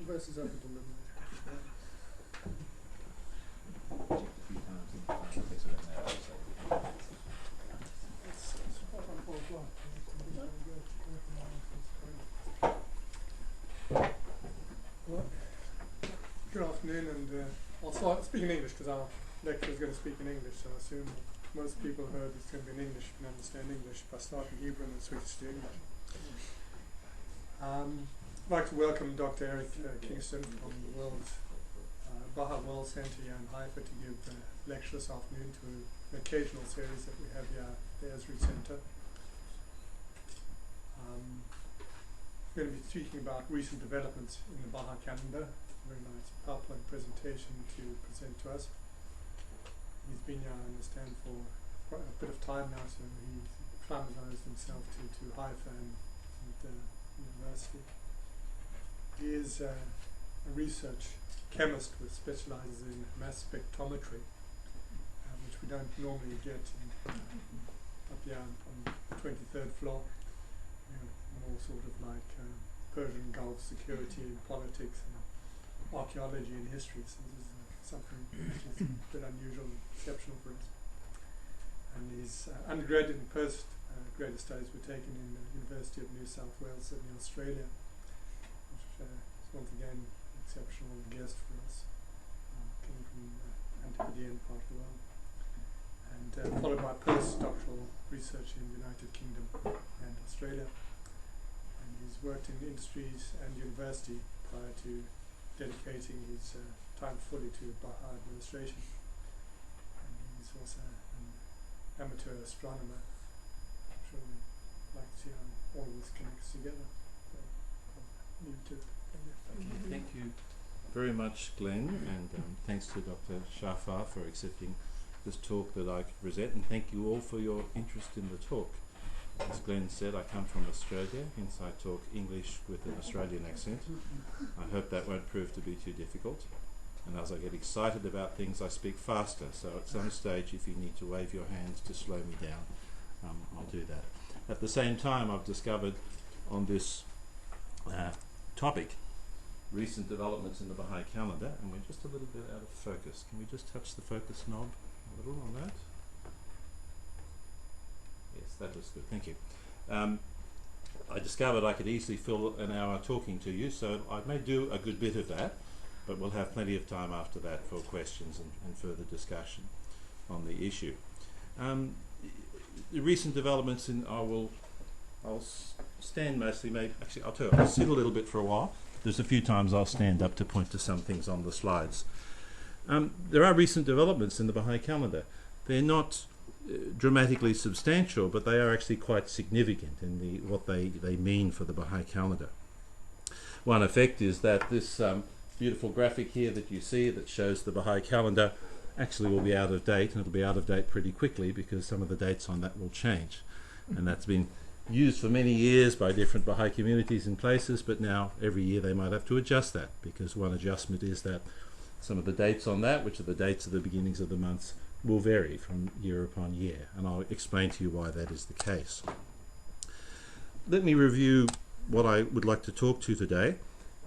verses up at the midnight. Good afternoon, and I'll start speaking English because our lecturer is going to speak in English, so I assume most people heard it's going to be in English and understand English by starting Hebrew and then switch to English. I'd like to welcome Dr. Eric Kingston from the Bahá'í World Centre here in Haifa to give a lecture this afternoon to an occasional series that we have here at the Ezri Centre. We're going to be speaking about recent developments in the Bahá'í calendar. Very nice PowerPoint presentation to present to us. He's been here, I understand, for quite a bit of time now, so he's acclimatized himself to Haifa and the university. He is a research chemist who specializes in mass spectrometry, which we don't normally get up here on the 23rd floor. More sort of like Persian Gulf security and politics and archaeology and history. So this is something which is a bit unusual and exceptional for us. And his undergraduate and postgraduate studies were taken in the University of New South Wales, Sydney, Australia, which is once again an exceptional guest for us, coming from the Antipodean part of the world. And followed by postdoctoral research in the United Kingdom and Australia. And he's worked in industries and university prior to dedicating his time fully to Bahá'í administration. And he's also an amateur astronomer. I'm sure we'd like to see how all of this connects together. So I'll leave it to Okay, thank you very much, Glenn, and thanks to Dr. Shafar for accepting this talk that I could present, and thank you all for your interest in the talk. As Glenn said, I come from Australia, hence I talk English with an Australian accent. I hope that won't prove to be too difficult. And as I get excited about things, I speak faster. So at some stage, if you need to wave your hands to slow me down, I'll do that. At the same time, I've discovered on this topic, recent developments in the Baha'i calendar, and we're just a little bit out of focus. Can we just touch the focus knob a little on that? Yes, that looks good, thank you. I discovered I could easily fill an hour talking to you, so I may do a good bit of that, but we'll have plenty of time after that for questions and further discussion on the issue. The recent developments I'll stand mostly, actually I'll tell you, I'll sit a little bit for a while. There's a few times I'll stand up to point to some things on the slides. There are recent developments in the Baha'i calendar. They're not dramatically substantial, but they are actually quite significant in what they mean for the Baha'i calendar. One effect is that this beautiful graphic here that you see that shows the Baha'i calendar actually will be out of date, and it'll be out of date pretty quickly because some of the dates on that will change. And that's been used for many years by different Baha'i communities in places, but now every year they might have to adjust that, because one adjustment is that some of the dates on that, which are the dates of the beginnings of the months, will vary from year upon year, and I'll explain to you why that is the case. Let me review what I would like to talk to today.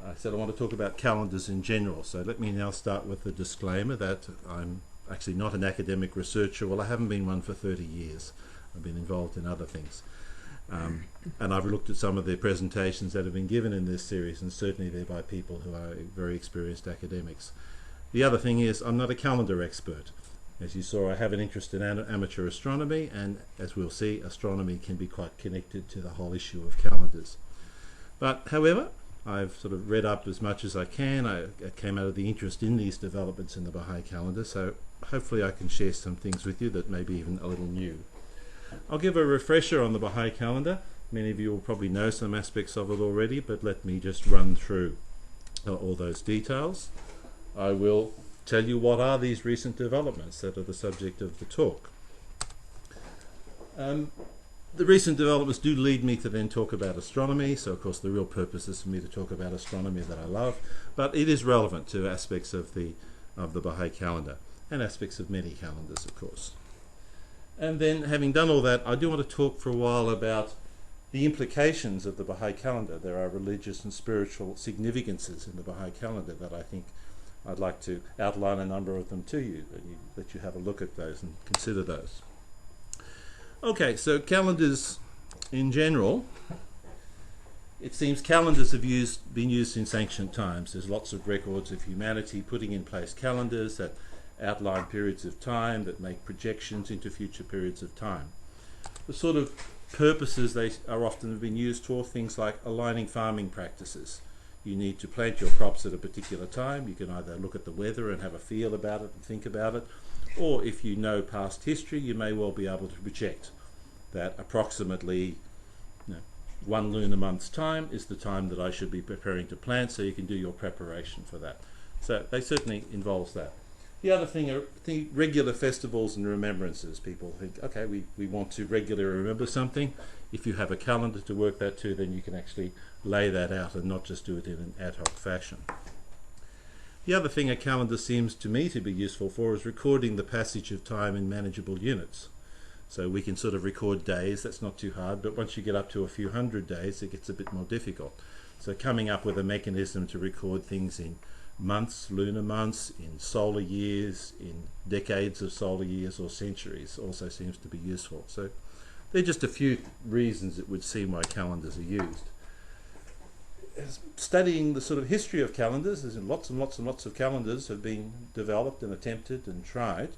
I said I want to talk about calendars in general, so let me now start with the disclaimer that I'm actually not an academic researcher. Well, I haven't been one for 30 years. I've been involved in other things. And I've looked at some of the presentations that have been given in this series, and certainly they're by people who are very experienced academics. The other thing is I'm not a calendar expert. As you saw, I have an interest in amateur astronomy, and as we'll see, astronomy can be quite connected to the whole issue of calendars. But however, I've sort of read up as much as I can. It came out of the interest in these developments in the Baha'i calendar, so hopefully I can share some things with you that may be even a little new. I'll give a refresher on the Baha'i calendar. Many of you will probably know some aspects of it already, but let me just run through all those details. I will tell you what are these recent developments that are the subject of the talk. The recent developments do lead me to then talk about astronomy, so of course the real purpose is for me to talk about astronomy that I love, but it is relevant to aspects of the Baha'i calendar, and aspects of many calendars, of course. And then, having done all that, I do want to talk for a while about the implications of the Baha'i calendar. There are religious and spiritual significances in the Baha'i calendar that I think I'd like to outline a number of them to you, that you have a look at those and consider those. Okay, so calendars in general. It seems calendars have been used since ancient times. There's lots of records of humanity putting in place calendars that outline periods of time, that make projections into future periods of time. The sort of purposes they are often have been used for, things like aligning farming practices. You need to plant your crops at a particular time. You can either look at the weather and have a feel about it and think about it, or if you know past history, you may well be able to project that approximately 1 lunar month's time is the time that I should be preparing to plant, so you can do your preparation for that. So they certainly involves that. The other thing are regular festivals and remembrances. People think, okay, we want to regularly remember something. If you have a calendar to work that to, then you can actually lay that out and not just do it in an ad hoc fashion. The other thing a calendar seems to me to be useful for is recording the passage of time in manageable units. So we can sort of record days, that's not too hard, but once you get up to a few hundred days, it gets a bit more difficult. So coming up with a mechanism to record things in months, lunar months, in solar years, in decades of solar years or centuries also seems to be useful. So they're just a few reasons it would seem why calendars are used. Studying the sort of history of calendars, there's lots and lots and lots of calendars have been developed and attempted and tried,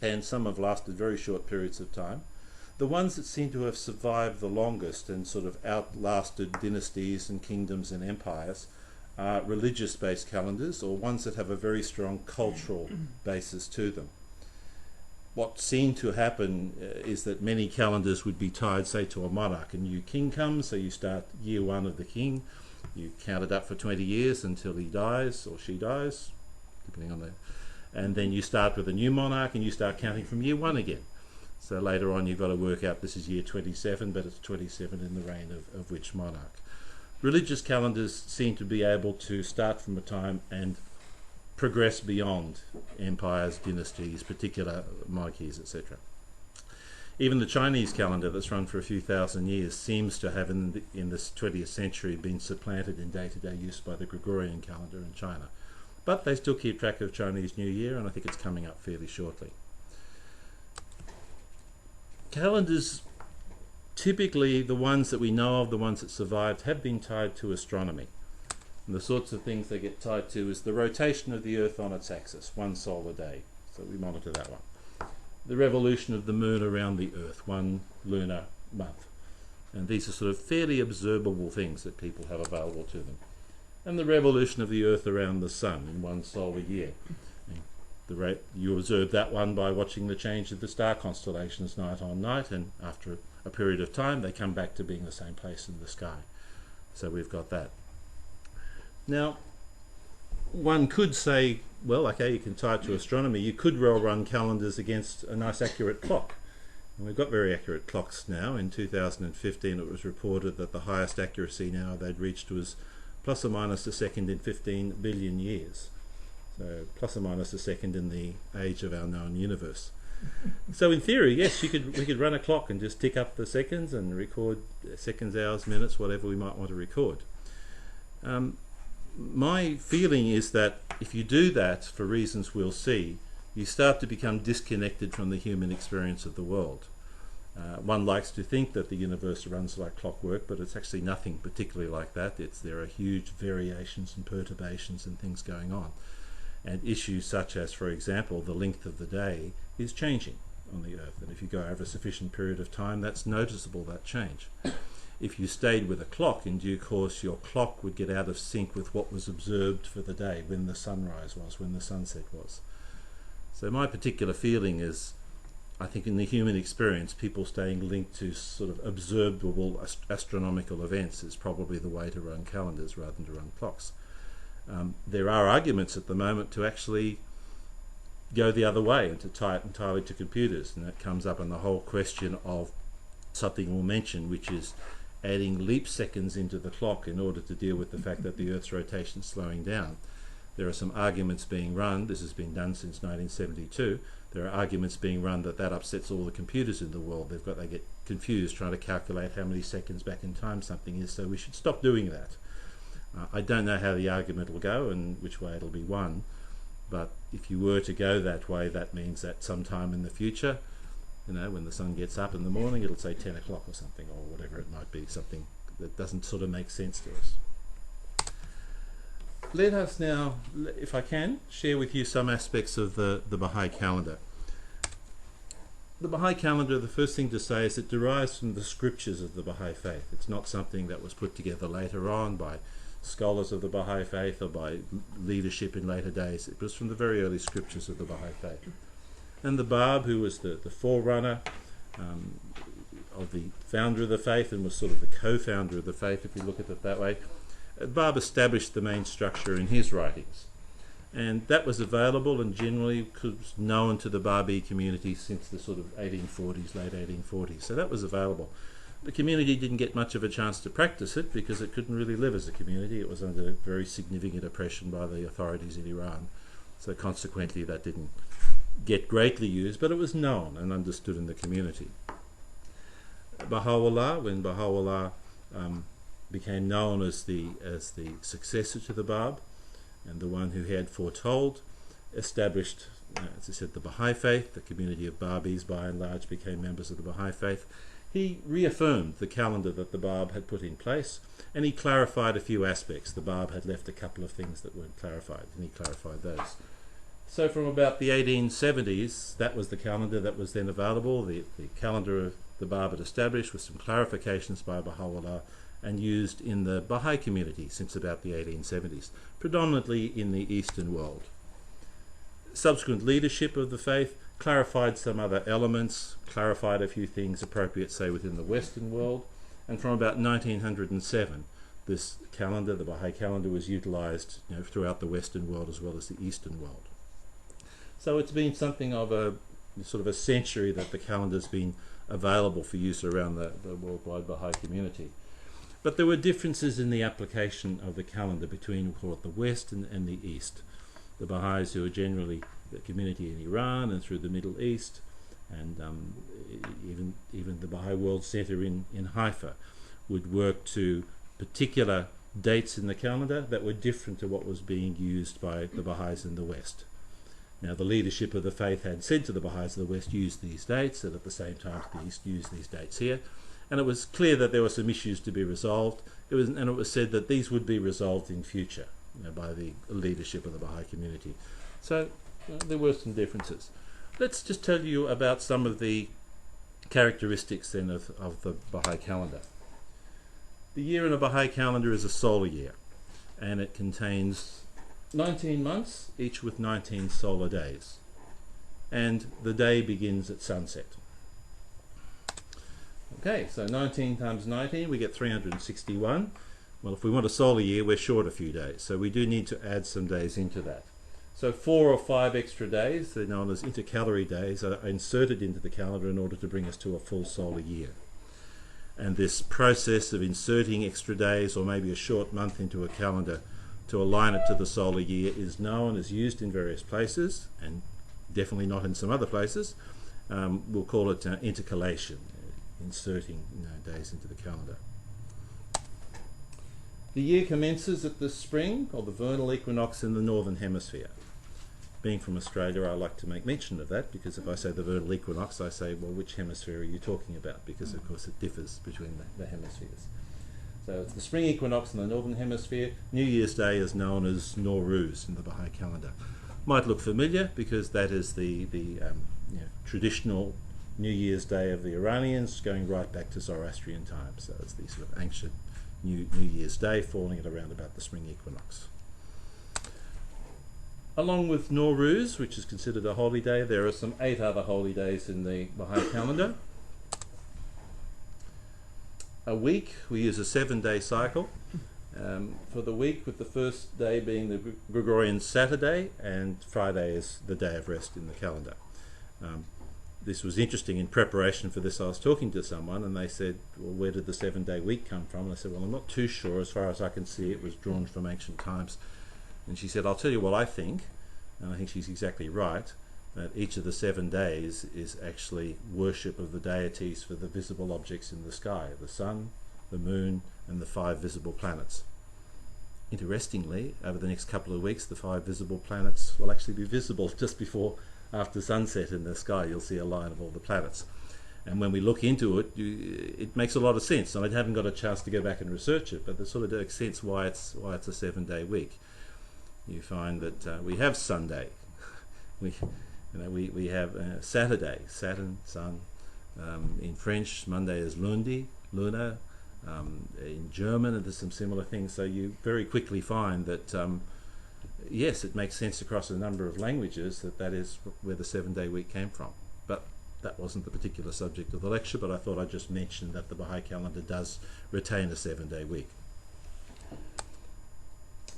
and some have lasted very short periods of time. The ones that seem to have survived the longest and sort of outlasted dynasties and kingdoms and empires are religious-based calendars, or ones that have a very strong cultural basis to them. What seemed to happen is that many calendars would be tied, say, to a monarch. A new king comes, so you start year 1 of the king, you count it up for 20 years until he dies or she dies, depending on the... And then you start with a new monarch and you start counting from year 1 again. So later on you've got to work out this is year 27, but it's 27 in the reign of which monarch. Religious calendars seem to be able to start from a time and progress beyond empires, dynasties, particular monarchies, etc. Even the Chinese calendar that's run for a few thousand years seems to have in this 20th century been supplanted in day-to-day use by the Gregorian calendar in China. But they still keep track of Chinese New Year, and I think it's coming up fairly shortly. Calendars, typically the ones that we know of, the ones that survived, have been tied to astronomy. And the sorts of things they get tied to is the rotation of the Earth on its axis, 1 solar day. So we monitor that one. The revolution of the moon around the Earth, 1 lunar month. And these are sort of fairly observable things that people have available to them. And the revolution of the Earth around the Sun in 1 solar year. You observe that one by watching the change of the star constellations night on night, and after a period of time they come back to being the same place in the sky. So we've got that. Now, one could say, well, okay, you can tie it to astronomy. You could well run calendars against a nice accurate clock. And we've got very accurate clocks now. In 2015 it was reported that the highest accuracy now they'd reached was plus or minus a second in 15 billion years. So plus or minus a second in the age of our known universe. So in theory, yes, we could run a clock and just tick up the seconds and record seconds, hours, minutes, whatever we might want to record. My feeling is that if you do that, for reasons we'll see, you start to become disconnected from the human experience of the world. One likes to think that the universe runs like clockwork, but it's actually nothing particularly like that. There are huge variations and perturbations and things going on. And issues such as, for example, the length of the day is changing on the Earth. And if you go over a sufficient period of time, that's noticeable, that change. If you stayed with a clock, in due course, your clock would get out of sync with what was observed for the day, when the sunrise was, when the sunset was. So my particular feeling is, I think in the human experience, people staying linked to sort of observable astronomical events is probably the way to run calendars rather than to run clocks. There are arguments at the moment to actually go the other way and to tie it entirely to computers, and that comes up in the whole question of something we'll mention, which is adding leap seconds into the clock in order to deal with the fact that the Earth's rotation is slowing down. there are some arguments being run. This has been done since 1972. There are arguments being run that upsets all the computers in the world. They get confused trying to calculate how many seconds back in time something is, so we should stop doing that. I don't know how the argument will go and which way it'll be won, but if you were to go that way, that means that sometime in the future, when the sun gets up in the morning, it'll say 10 o'clock or something, or whatever it might be, something that doesn't sort of make sense to us. Let us now, if I can, share with you some aspects of the Baha'i calendar. The Baha'i calendar, the first thing to say is it derives from the scriptures of the Baha'i faith. It's not something that was put together later on by scholars of the Baha'i faith or by leadership in later days. It was from the very early scriptures of the Baha'i faith. And the Bab, who was the forerunner of the founder of the faith and was sort of the co-founder of the faith, if you look at it that way, Bab established the main structure in his writings. And that was available and generally was known to the Bahá'í community since the sort of 1840s, late 1840s. So that was available. The community didn't get much of a chance to practice it because it couldn't really live as a community. It was under very significant oppression by the authorities in Iran. So consequently that didn't get greatly used, but it was known and understood in the community. Baha'u'llah, when Baha'u'llah became known as the successor to the Bab and the one who had foretold, established, as I said, the Baha'i faith. The community of Babis by and large became members of the Baha'i faith. He reaffirmed the calendar that the Bab had put in place, and he clarified a few aspects. The Bab had left a couple of things that weren't clarified, and he clarified those. So from about the 1870s, that was the calendar that was then available. The calendar of the Bab had established with some clarifications by Baha'u'llah and used in the Baha'i community since about the 1870s, predominantly in the Eastern world. Subsequent leadership of the faith clarified some other elements, clarified a few things appropriate, say, within the Western world, and from about 1907, this calendar, the Baha'i calendar, was utilised throughout the Western world as well as the Eastern world. So it's been something of a sort of a century that the calendar's been available for use around the worldwide Baha'i community. But there were differences in the application of the calendar between, we'll call it, the West and the East. The Baha'is, who are generally the community in Iran and through the Middle East, and even the Baha'i World Centre in Haifa, would work to particular dates in the calendar that were different to what was being used by the Baha'is in the West. Now, the leadership of the faith had said to the Baha'is of the West, use these dates, and at the same time to the East, use these dates here. And it was clear that there were some issues to be resolved. It was said that these would be resolved in future by the leadership of the Baha'i community. So there were some differences. Let's just tell you about some of the characteristics then of the Baha'i calendar. The year in a Baha'i calendar is a solar year, and it contains 19 months, each with 19 solar days. And the day begins at sunset. Okay, so 19 times 19, we get 361. Well, if we want a solar year, we're short a few days, so we do need to add some days into that. So 4 or 5 extra days, they're known as intercalary days, are inserted into the calendar in order to bring us to a full solar year. And this process of inserting extra days or maybe a short month into a calendar to align it to the solar year is known, as used in various places, and definitely not in some other places. We'll call it intercalation, inserting days into the calendar. The year commences at the spring, or the vernal equinox, in the northern hemisphere. Being from Australia, I like to make mention of that, because if I say the vernal equinox, I say, well, which hemisphere are you talking about? Because, of course, it differs between the hemispheres. So it's the spring equinox in the northern hemisphere. New Year's Day is known as Nowruz in the Baha'i calendar. Might look familiar, because that is the traditional New Year's Day of the Iranians, going right back to Zoroastrian times. So it's the sort of ancient New Year's Day falling at around about the spring equinox. Along with Nowruz, which is considered a holy day, there are some 8 other holy days in the Baha'i calendar. A week, we use a 7-day cycle. For the week, with the first day being the Gregorian Saturday, and Friday is the day of rest in the calendar. This was interesting. In preparation for this, I was talking to someone and they said, well, where did the 7-day week come from? And I said, well, I'm not too sure. As far as I can see, it was drawn from ancient times. And she said, I'll tell you what I think, and I think she's exactly right, that each of the 7 days is actually worship of the deities for the visible objects in the sky, the sun, the moon, and the 5 visible planets. Interestingly, over the next couple of weeks, the 5 visible planets will actually be visible just before, after sunset in the sky. You'll see a line of all the planets. And when we look into it, it makes a lot of sense. And I haven't got a chance to go back and research it, but it sort of makes sense why it's a 7-day week. You find that we have Sunday, we have Saturday, Saturn, Sun. In French, Monday is lundi, luna. In German, there's some similar things. So you very quickly find that yes, it makes sense across a number of languages that is where the 7-day week came from. But that wasn't the particular subject of the lecture, but I thought I'd just mention that the Baha'i calendar does retain a 7-day week.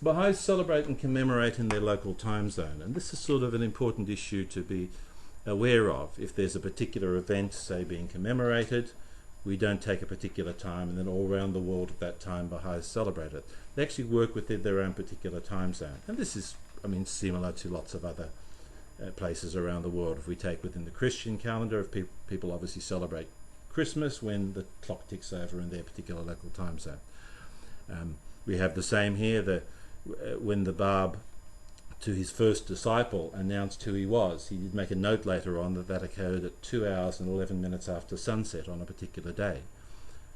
Baha'is celebrate and commemorate in their local time zone, and this is sort of an important issue to be aware of. If there's a particular event, say, being commemorated, we don't take a particular time and then all around the world at that time Baha'is celebrate it. They actually work within their own particular time zone, and this is, similar to lots of other places around the world. If we take within the Christian calendar, if people obviously celebrate Christmas when the clock ticks over in their particular local time zone. We have the same here. When the Bab to his first disciple announced who he was, he did make a note later on that occurred at 2 hours and 11 minutes after sunset on a particular day.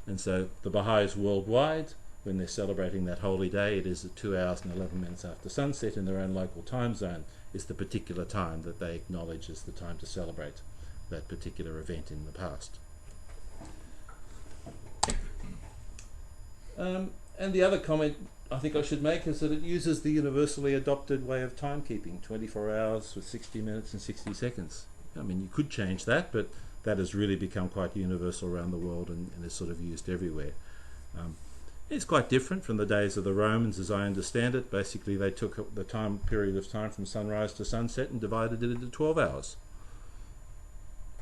And so the Baha'is worldwide, when they're celebrating that holy day, it is at 2 hours and 11 minutes after sunset in their own local time zone, is the particular time that they acknowledge as the time to celebrate that particular event in the past. And the other comment I think I should make is that it uses the universally adopted way of timekeeping, 24 hours with 60 minutes and 60 seconds. You could change that, but that has really become quite universal around the world and is sort of used everywhere. It's quite different from the days of the Romans, as I understand it. Basically, they took the period of time from sunrise to sunset and divided it into 12 hours.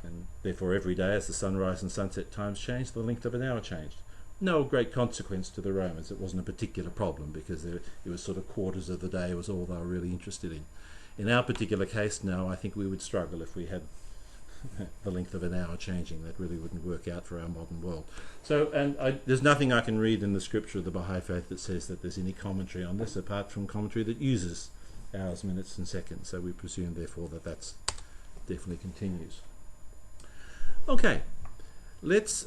And therefore, every day as the sunrise and sunset times changed, the length of an hour changed. No great consequence to the Romans. It wasn't a particular problem because it was sort of quarters of the day was all they were really interested in. In our particular case now, I think we would struggle if we had the length of an hour changing. That really wouldn't work out for our modern world. So, there's nothing I can read in the scripture of the Baha'i faith that says that there's any commentary on this, apart from commentary that uses hours, minutes and seconds. So we presume therefore that that's definitely continues. Okay, let's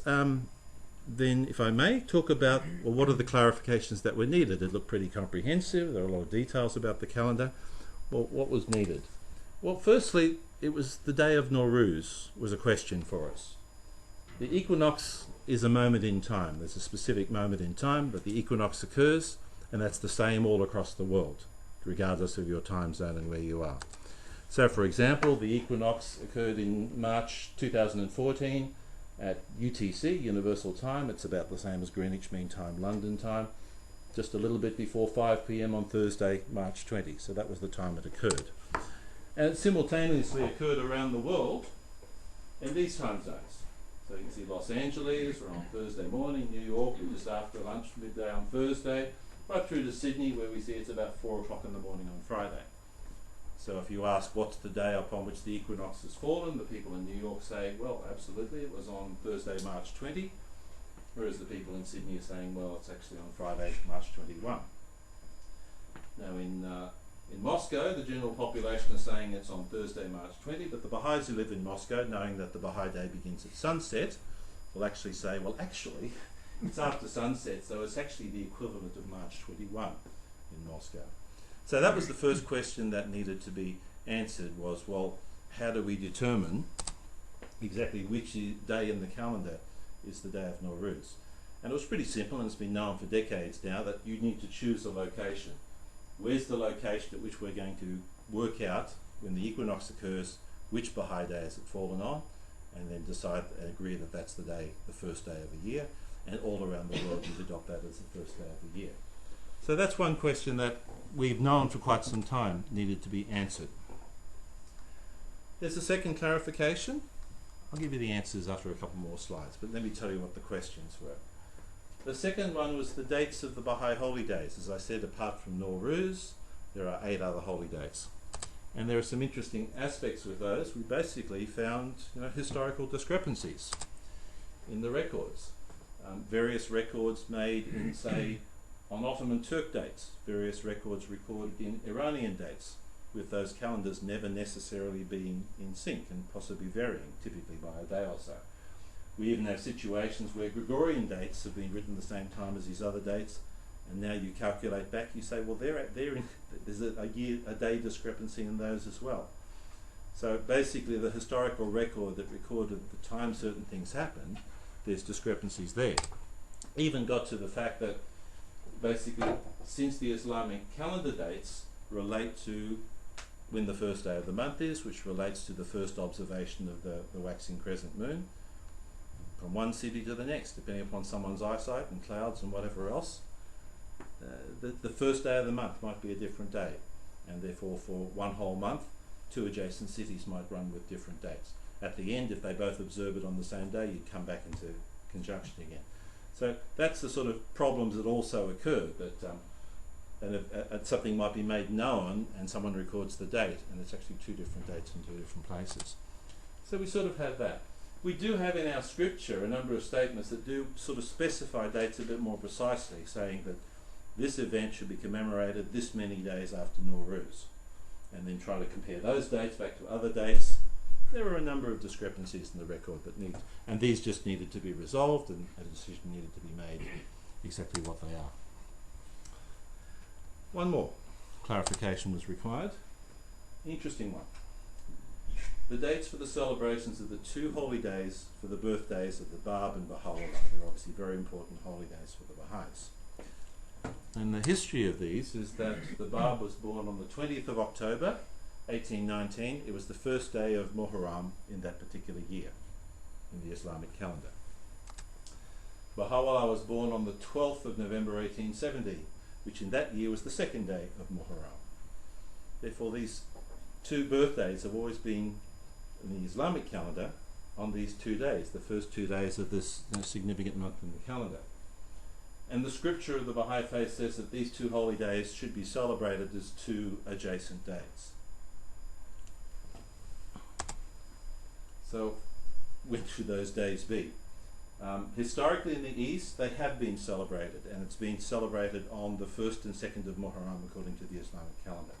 then, if I may, talk about, well, what are the clarifications that were needed? It looked pretty comprehensive. There are a lot of details about the calendar. Well, what was needed? Well, firstly, it was the day of Nowruz was a question for us. The equinox is a moment in time. There's a specific moment in time that the equinox occurs, and that's the same all across the world, regardless of your time zone and where you are. So, for example, the equinox occurred in March 2014, at UTC, Universal Time. It's about the same as Greenwich Mean Time, London time, just a little bit before 5 p.m. on Thursday, March 20. So that was the time it occurred. And it simultaneously occurred around the world in these time zones. So you can see Los Angeles, we're on Thursday morning, New York, we're just after lunch, midday on Thursday, right through to Sydney, where we see it's about 4 o'clock in the morning on Friday. So if you ask what's the day upon which the equinox has fallen, the people in New York say, well, absolutely, it was on Thursday, March 20, whereas the people in Sydney are saying, well, it's actually on Friday, March 21. Now in Moscow, the general population is saying it's on Thursday, March 20, but the Baha'is who live in Moscow, knowing that the Baha'i day begins at sunset, will actually say, well, actually, it's after sunset, so it's actually the equivalent of March 21 in Moscow. So that was the first question that needed to be answered was, well, how do we determine exactly which day in the calendar is the day of Nowruz? And it was pretty simple, and it's been known for decades now that you need to choose a location. Where's the location at which we're going to work out when the equinox occurs, which Baha'i day has it fallen on, and then decide and agree that that's the day, the first day of the year, and all around the world you adopt that as the first day of the year. So that's one question that we've known for quite some time needed to be answered. There's a second clarification. I'll give you the answers after a couple more slides, but let me tell you what the questions were. The second one was the dates of the Baha'i holy days. As I said, apart from Nowruz, there are 8 other holy days. And there are some interesting aspects with those. We basically found historical discrepancies in the records. Various records made in, say, on Ottoman Turk dates, various records recorded in Iranian dates, with those calendars never necessarily being in sync and possibly varying, typically by a day or so. We even have situations where Gregorian dates have been written the same time as these other dates, and now you calculate back, you say, well, there's a day discrepancy in those as well. So basically the historical record that recorded the time certain things happened, there's discrepancies there. Even got to the fact that basically since the Islamic calendar dates relate to when the first day of the month is, which relates to the first observation of the waxing crescent moon, from one city to the next, depending upon someone's eyesight and clouds and whatever else. The first day of the month might be a different day, and therefore for one whole month, 2 adjacent cities might run with different dates. At the end, if they both observe it on the same day, you'd come back into conjunction again. So that's the sort of problems that also occur, that something might be made known and someone records the date, and it's actually 2 different dates in 2 different places. So we sort of have that. We do have in our scripture a number of statements that do sort of specify dates a bit more precisely, saying that this event should be commemorated this many days after Nowruz, and then try to compare those dates back to other dates. There were a number of discrepancies in the record that and these just needed to be resolved, and a decision needed to be made exactly what they are. One more clarification was required. Interesting one. The dates for the celebrations of the 2 holy days for the birthdays of the Bab and Baha'u'llah. They're obviously very important holy days for the Baha'is. And the history of these is that the Bab was born on the 20th of October, 1819. It was the first day of Muharram in that particular year in the Islamic calendar. Baha'u'llah was born on the 12th of November 1870, which in that year was the 2nd day of Muharram. Therefore, these 2 birthdays have always been in the Islamic calendar on these 2 days, the first 2 days of this significant month in the calendar. And the scripture of the Baha'i faith says that these 2 holy days should be celebrated as 2 adjacent days. So, which should those days be? Historically in the East, they have been celebrated, and it's been celebrated on the 1st and 2nd of Muharram according to the Islamic calendar.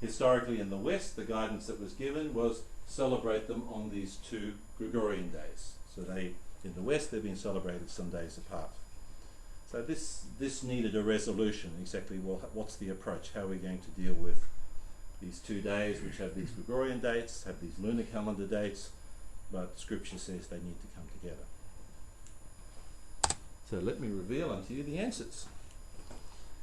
Historically in the West, the guidance that was given was celebrate them on these 2 Gregorian days. So in the West, they've been celebrated some days apart. So this needed a resolution, exactly what's the approach, how are we going to deal with these 2 days which have these Gregorian dates, have these lunar calendar dates, but scripture says they need to come together. So let me reveal unto you the answers.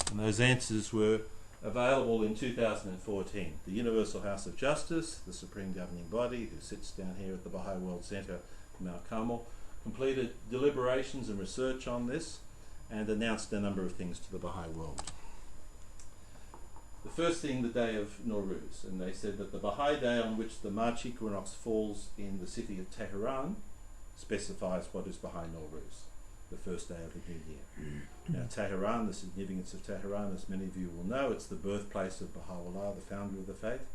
And those answers were available in 2014. The Universal House of Justice, the supreme governing body who sits down here at the Baha'i World Centre in Mount Carmel, completed deliberations and research on this and announced a number of things to the Baha'i world. The first thing, the day of Nowruz, and they said that the Baha'i day on which the March equinox falls in the city of Tehran specifies what is Baha'i Nowruz, the first day of the new year. Now Tehran, the significance of Tehran, as many of you will know, it's the birthplace of Baha'u'llah, the founder of the faith.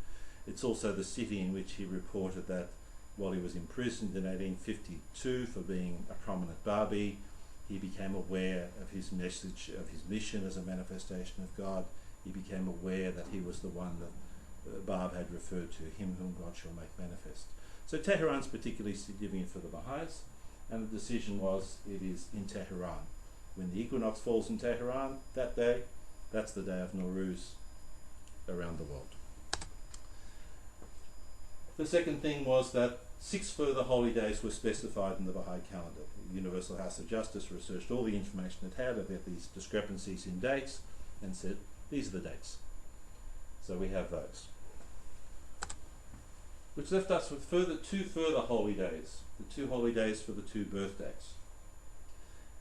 It's also the city in which he reported that while he was imprisoned in 1852 for being a prominent Babi, he became aware of his message, of his mission as a manifestation of God. He became aware that he was the one that Bab had referred to, him whom God shall make manifest. So Tehran's particularly significant for the Baha'is, and the decision was it is in Tehran. When the equinox falls in Tehran, that day, that's the day of Nowruz around the world. The second thing was that 6 further holy days were specified in the Baha'i calendar. The Universal House of Justice researched all the information it had about these discrepancies in dates and said, these are the dates. So we have those. Which left us with 2 further holy days, the 2 holy days for the 2 birthdays.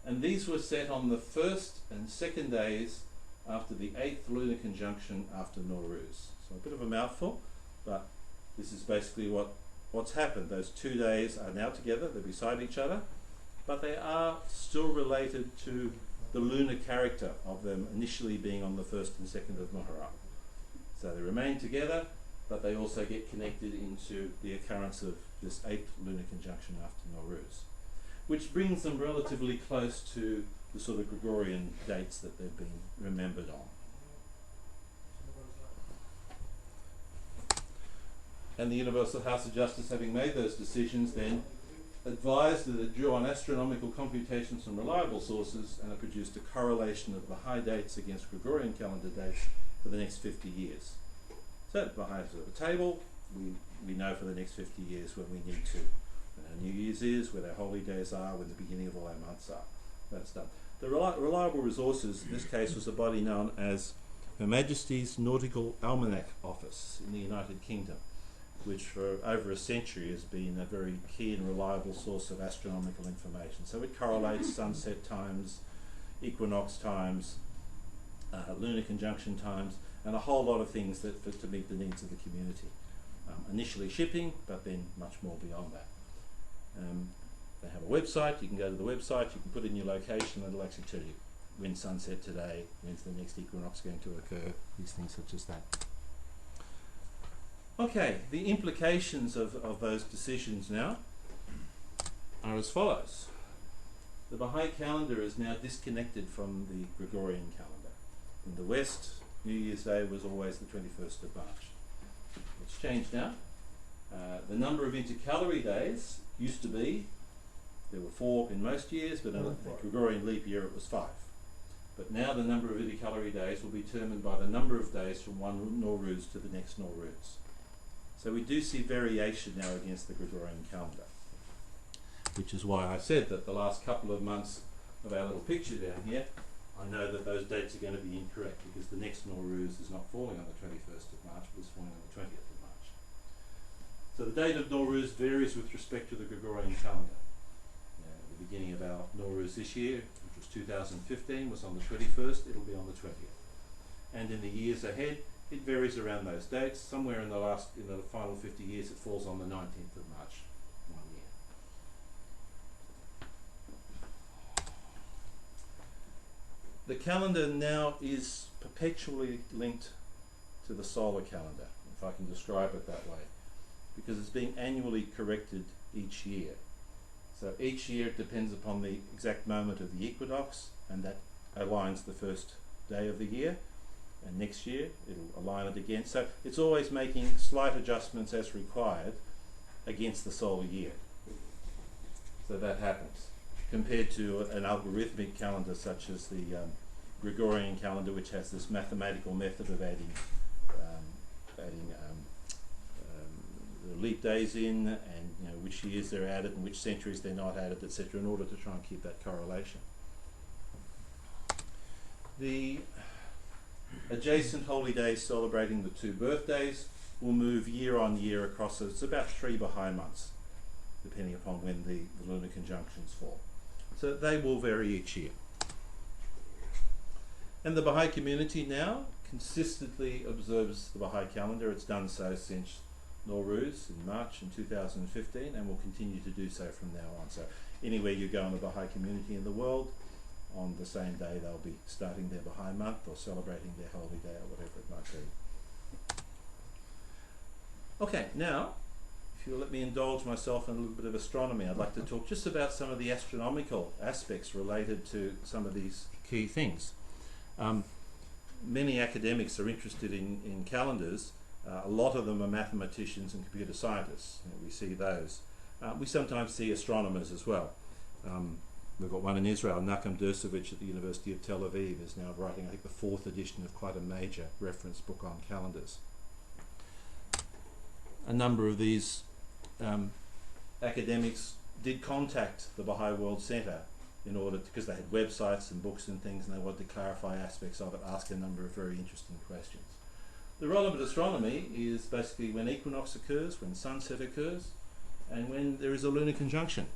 And these were set on the 1st and 2nd days after the 8th lunar conjunction after Nowruz. So a bit of a mouthful, but this is basically what's happened. Those 2 days are now together, they're beside each other, but they are still related to the lunar character of them initially being on the 1st and 2nd of Muharram. So they remain together, but they also get connected into the occurrence of this 8th lunar conjunction after Nowruz, which brings them relatively close to the sort of Gregorian dates that they've been remembered on. And the Universal House of Justice, having made those decisions, then advised that it drew on astronomical computations from reliable sources, and it produced a correlation of Baha'i dates against Gregorian calendar dates for the next 50 years. So Baha'is are at the table. We know for the next 50 years when we need to. When our New Year's is, where our holy days are, when the beginning of all our months are. That's done. The reliable resources, in this case, was a body known as Her Majesty's Nautical Almanac Office in the United Kingdom, which for over a century has been a very key and reliable source of astronomical information. So it correlates sunset times, equinox times, lunar conjunction times, and a whole lot of things that to meet the needs of the community. Initially shipping, but then much more beyond that. They have a website. You can go to the website, you can put in your location, and it'll actually tell you when's sunset today, when's the next equinox going to occur, these things such as that. Okay, the implications of those decisions now are as follows. The Baha'i calendar is now disconnected from the Gregorian calendar. In the West, New Year's Day was always the 21st of March. It's changed now. The number of intercalary days used to be, there were 4 in most years, but in a Gregorian leap year it was 5. But now the number of intercalary days will be determined by the number of days from one Nowruz to the next Nowruz. So we do see variation now against the Gregorian calendar, which is why I said that the last couple of months of our little picture down here, I know that those dates are going to be incorrect because the next Nowruz is not falling on the 21st of March, but it's falling on the 20th of March. So the date of Nowruz varies with respect to the Gregorian calendar. The beginning of our Nowruz this year, which was 2015, was on the 21st, it'll be on the 20th. And in the years ahead, it varies around those dates. Somewhere in the final 50 years, it falls on the 19th of March, one year. The calendar now is perpetually linked to the solar calendar, if I can describe it that way, because it's being annually corrected each year. So each year it depends upon the exact moment of the equinox, and that aligns the first day of the year. And next year it'll align it again. So it's always making slight adjustments as required against the solar year. So that happens. Compared to an algorithmic calendar such as the Gregorian calendar, which has this mathematical method of adding the leap days in, and which years they're added and which centuries they're not added, etc., in order to try and keep that correlation. The adjacent holy days celebrating the 2 birthdays will move year on year across, it's about 3 Baha'i months, depending upon when the lunar conjunctions fall. So they will vary each year. And the Baha'i community now consistently observes the Baha'i calendar. It's done so since Nowruz in March in 2015, and will continue to do so from now on. So anywhere you go in the Baha'i community in the world, on the same day they'll be starting their Baha'i month or celebrating their holy day or whatever it might be. Okay, now, if you'll let me indulge myself in a little bit of astronomy, I'd like to talk just about some of the astronomical aspects related to some of these key things. Many academics are interested in calendars. A lot of them are mathematicians and computer scientists. We see those. We sometimes see astronomers as well. We've got one in Israel, Nachum Dersovic at the University of Tel Aviv is now writing, I think, the 4th edition of quite a major reference book on calendars. A number of these academics did contact the Baha'i World Centre in order to, because they had websites and books and things, and they wanted to clarify aspects of it, ask a number of very interesting questions. The relevant astronomy is basically when equinox occurs, when sunset occurs, and when there is a lunar conjunction.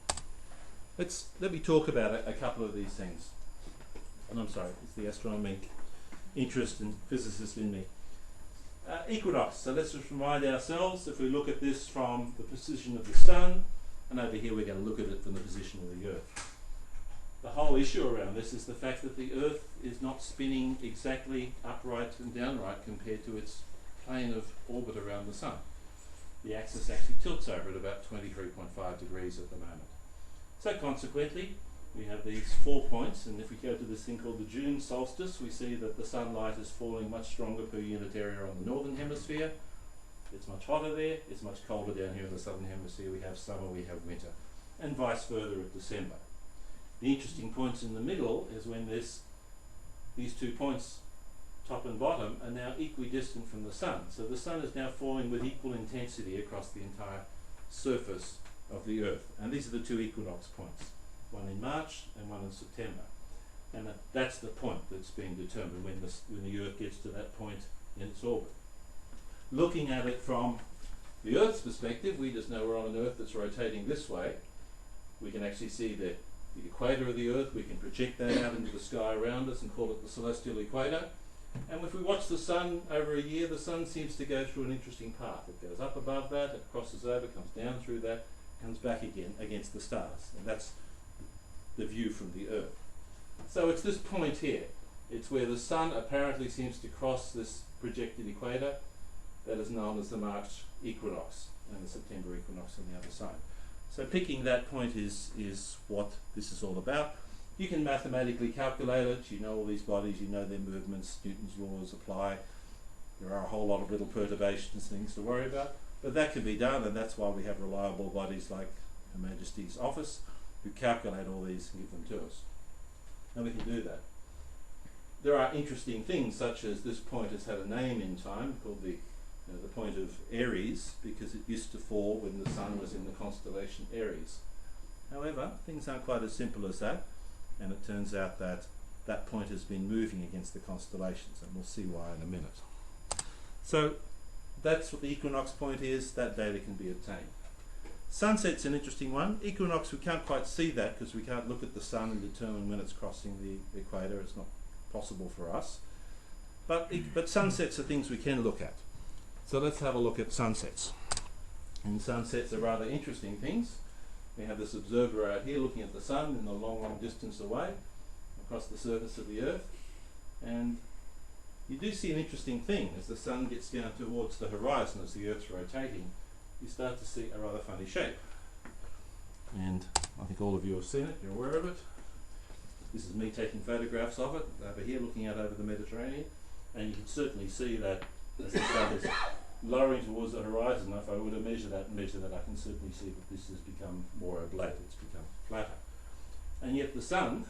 Let me talk about a couple of these things. And I'm sorry, it's the astronomy interest and physicist in me. Equinox. So let's just remind ourselves, if we look at this from the position of the sun, and over here we're going to look at it from the position of the Earth. The whole issue around this is the fact that the Earth is not spinning exactly upright and downright compared to its plane of orbit around the sun. The axis actually tilts over at about 23.5 degrees at the moment. So consequently, we have these 4 points, and if we go to this thing called the June solstice, we see that the sunlight is falling much stronger per unit area on the northern hemisphere. It's much hotter there, it's much colder down here in the southern hemisphere. We have summer, we have winter, and vice versa at December. The interesting points in the middle is when these 2 points, top and bottom, are now equidistant from the sun. So the sun is now falling with equal intensity across the entire surface of the Earth. And these are the 2 equinox points, one in March and one in September. And that's the point that's being determined when the Earth gets to that point in its orbit. Looking at it from the Earth's perspective, we just know we're on an Earth that's rotating this way. We can actually see the equator of the Earth. We can project that out into the sky around us and call it the celestial equator. And if we watch the sun over a year, the sun seems to go through an interesting path. It goes up above that, it crosses over, comes down through that, comes back again against the stars. And that's the view from the Earth. So it's this point here. It's where the sun apparently seems to cross this projected equator that is known as the March equinox and the September equinox on the other side. So picking that point is what this is all about. You can mathematically calculate it. You know all these bodies, you know their movements, Newton's laws apply. There are a whole lot of little perturbations, things to worry about, but that can be done, and that's why we have reliable bodies like Her Majesty's Office who calculate all these and give them to us. And we can do that. There are interesting things, such as this point has had a name in time called the point of Aries, because it used to fall when the sun was in the constellation Aries. However, things aren't quite as simple as that, and it turns out that that point has been moving against the constellations, and we'll see why in a minute. So that's what the equinox point is. That data can be obtained. Sunset's an interesting one. Equinox, we can't quite see that because we can't look at the sun and determine when it's crossing the equator. It's not possible for us. But sunsets are things we can look at. So let's have a look at sunsets. And sunsets are rather interesting things. We have this observer out here looking at the sun in a long, long distance away across the surface of the Earth. And you do see an interesting thing. As the sun gets down towards the horizon, as the Earth's rotating, you start to see a rather funny shape. And I think all of you have seen it, you're aware of it. This is me taking photographs of it over here, looking out over the Mediterranean. And you can certainly see that as the sun is lowering towards the horizon, if I were to measure that, I can certainly see that this has become more oblate, it's become flatter. And yet the sun,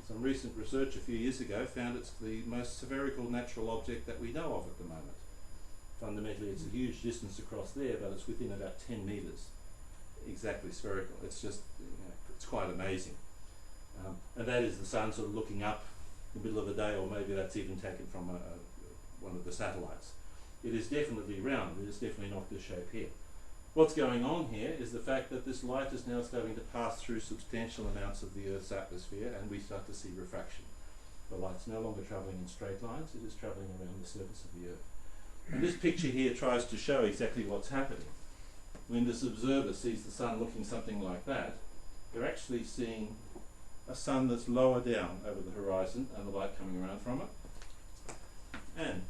some recent research a few years ago found it's the most spherical natural object that we know of at the moment. Fundamentally, it's a huge distance across there, but it's within about 10 meters, exactly spherical. It's just, it's quite amazing. And that is the sun sort of looking up in the middle of the day, or maybe that's even taken from one of the satellites. It is definitely round. It is definitely not this shape here. What's going on here is the fact that this light is now starting to pass through substantial amounts of the Earth's atmosphere, and we start to see refraction. The light's no longer travelling in straight lines, it is travelling around the surface of the Earth. And this picture here tries to show exactly what's happening. When this observer sees the sun looking something like that, they're actually seeing a sun that's lower down over the horizon and the light coming around from it. And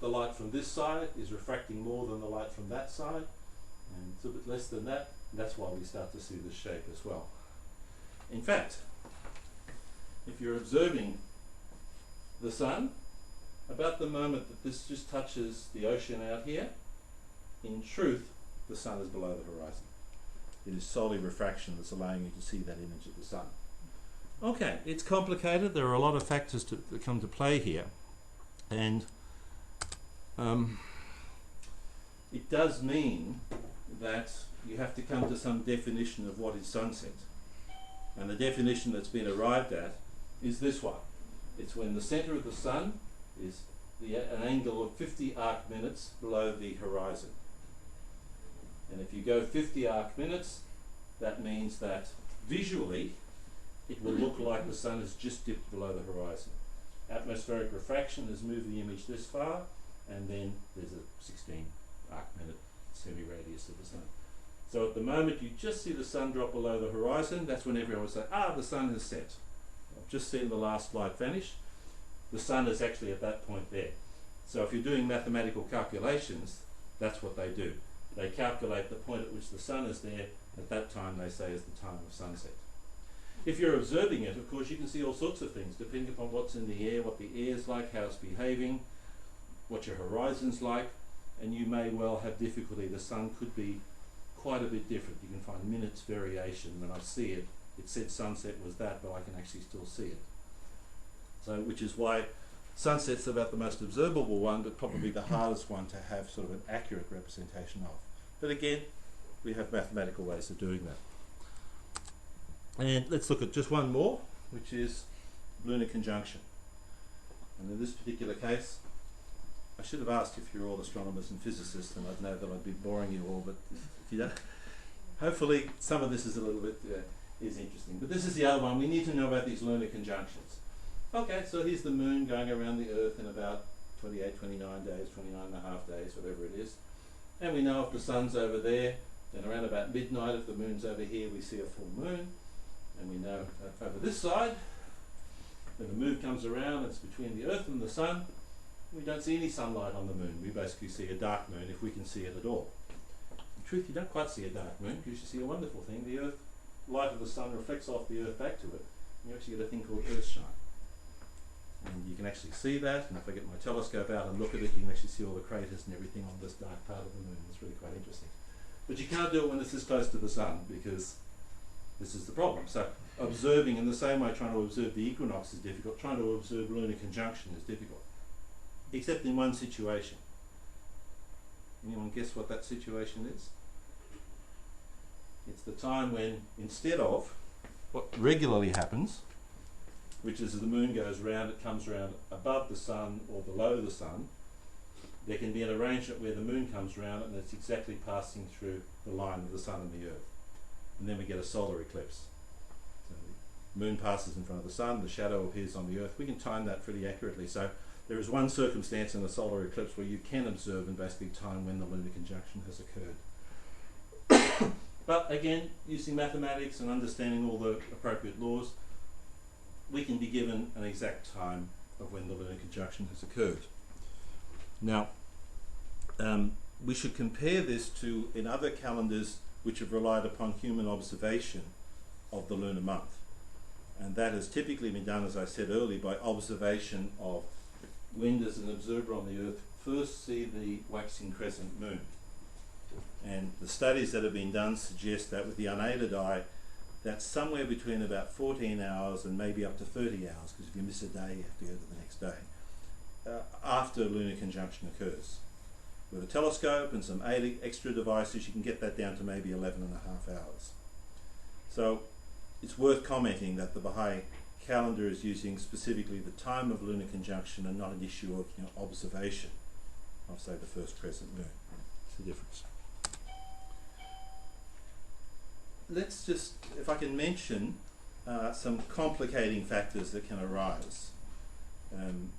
the light from this side is refracting more than the light from that side, and it's a bit less than that, and that's why we start to see this shape as well. In fact, if you're observing the sun, about the moment that this just touches the ocean out here, in truth, the sun is below the horizon. It is solely refraction that's allowing you to see that image of the sun. Okay, it's complicated. There are a lot of factors that come to play here, and it does mean that you have to come to some definition of what is sunset. And the definition that's been arrived at is this one. It's when the center of the sun is an angle of 50 arc minutes below the horizon. And if you go 50 arc minutes, that means that visually it will look like the sun has just dipped below the horizon. Atmospheric refraction has moved the image this far, and then there's a 16 arc minute semi-radius of the sun. So at the moment you just see the sun drop below the horizon, that's when everyone will say, the sun has set. I've just seen the last light vanish. The sun is actually at that point there. So if you're doing mathematical calculations, that's what they do. They calculate the point at which the sun is there. At that time, they say, is the time of sunset. If you're observing it, of course, you can see all sorts of things, depending upon what's in the air, what the air's like, how it's behaving, what your horizon's like, and you may well have difficulty. The sun could be quite a bit different. You can find minutes variation. When I see it, it said sunset was that, but I can actually still see it. So, which is why sunset's about the most observable one, but probably the hardest one to have sort of an accurate representation of. But again, we have mathematical ways of doing that. And let's look at just one more, which is lunar conjunction. And in this particular case, I should have asked if you're all astronomers and physicists, and I'd know that I'd be boring you all, but if you don't, hopefully some of this is a little bit is interesting. But this is the other one. We need to know about these lunar conjunctions. Okay, so here's the moon going around the Earth in about 28, 29 days, 29 and a half days, whatever it is. And we know if the sun's over there, then around about midnight, if the moon's over here, we see a full moon. And we know over this side, when the moon comes around, it's between the Earth and the sun. We don't see any sunlight on the moon. We basically see a dark moon, if we can see it at all. In truth, you don't quite see a dark moon, because you see a wonderful thing. The Earth, light of the sun reflects off the Earth back to it. And you actually get a thing called Earthshine. And you can actually see that, and if I get my telescope out and look at it, you can actually see all the craters and everything on this dark part of the moon. It's really quite interesting. But you can't do it when it's this close to the sun, because this is the problem. So observing in the same way, trying to observe the equinox is difficult. Trying to observe lunar conjunction is difficult, except in one situation. Anyone guess what that situation is? It's the time when, instead of what regularly happens, which is as the moon goes round, it comes around above the sun or below the sun, there can be an arrangement where the moon comes round and it's exactly passing through the line of the sun and the Earth. And then we get a solar eclipse. So the moon passes in front of the sun, the shadow appears on the Earth. We can time that pretty accurately. So there is one circumstance in a solar eclipse where you can observe and basically time when the lunar conjunction has occurred. But again, using mathematics and understanding all the appropriate laws, we can be given an exact time of when the lunar conjunction has occurred. Now, we should compare this to in other calendars which have relied upon human observation of the lunar month. And that has typically been done, as I said earlier, by observation of when does an observer on the Earth first see the waxing crescent moon. And the studies that have been done suggest that with the unaided eye, that's somewhere between about 14 hours and maybe up to 30 hours, because if you miss a day, you have to go to the next day, after lunar conjunction occurs. With a telescope and some extra devices, you can get that down to maybe 11 and a half hours. So it's worth commenting that the Baha'i calendar is using specifically the time of lunar conjunction and not an issue of observation of, say, the first crescent moon. It's the difference. Let's just, if I can mention some complicating factors that can arise.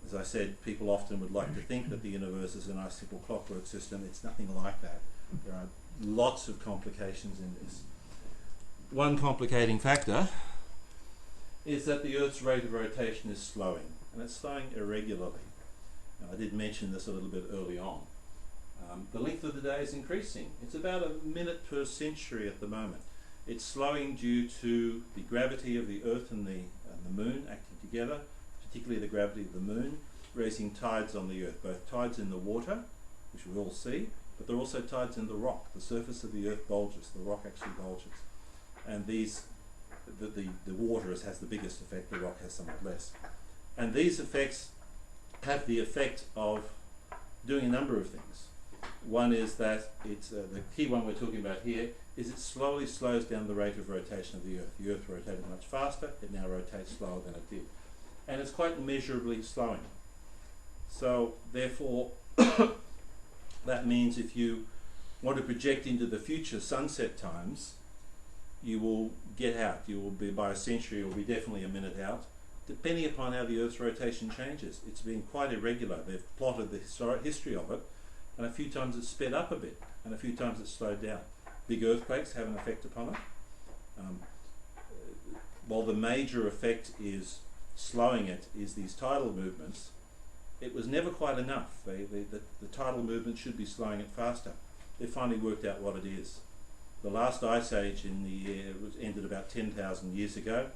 As I said, people often would like to think that the universe is a nice simple clockwork system. It's nothing like that. There are lots of complications in this. One complicating factor is that the Earth's rate of rotation is slowing, and it's slowing irregularly. Now, I did mention this a little bit early on. The length of the day is increasing. It's about a minute per century at the moment. It's slowing due to the gravity of the Earth and the moon acting together, particularly the gravity of the moon, raising tides on the Earth, both tides in the water, which we all see, but there are also tides in the rock. The surface of the Earth bulges, the rock actually bulges. And these, the water has the biggest effect, the rock has somewhat less. And these effects have the effect of doing a number of things. One is that it's, the key one we're talking about here, is it slowly slows down the rate of rotation of the Earth. The Earth rotated much faster, it now rotates slower than it did. And it's quite measurably slowing. So therefore, that means if you want to project into the future sunset times, you will get out. You will be, by a century, you will be definitely a minute out, depending upon how the Earth's rotation changes. It's been quite irregular. They've plotted the historic history of it, and a few times it's sped up a bit, and a few times it's slowed down. Big earthquakes have an effect upon it. While the major effect is slowing it, is these tidal movements. it was never quite enough. The tidal movement should be slowing it faster. They finally worked out what it is. The last ice age in the air ended about 10,000 years ago.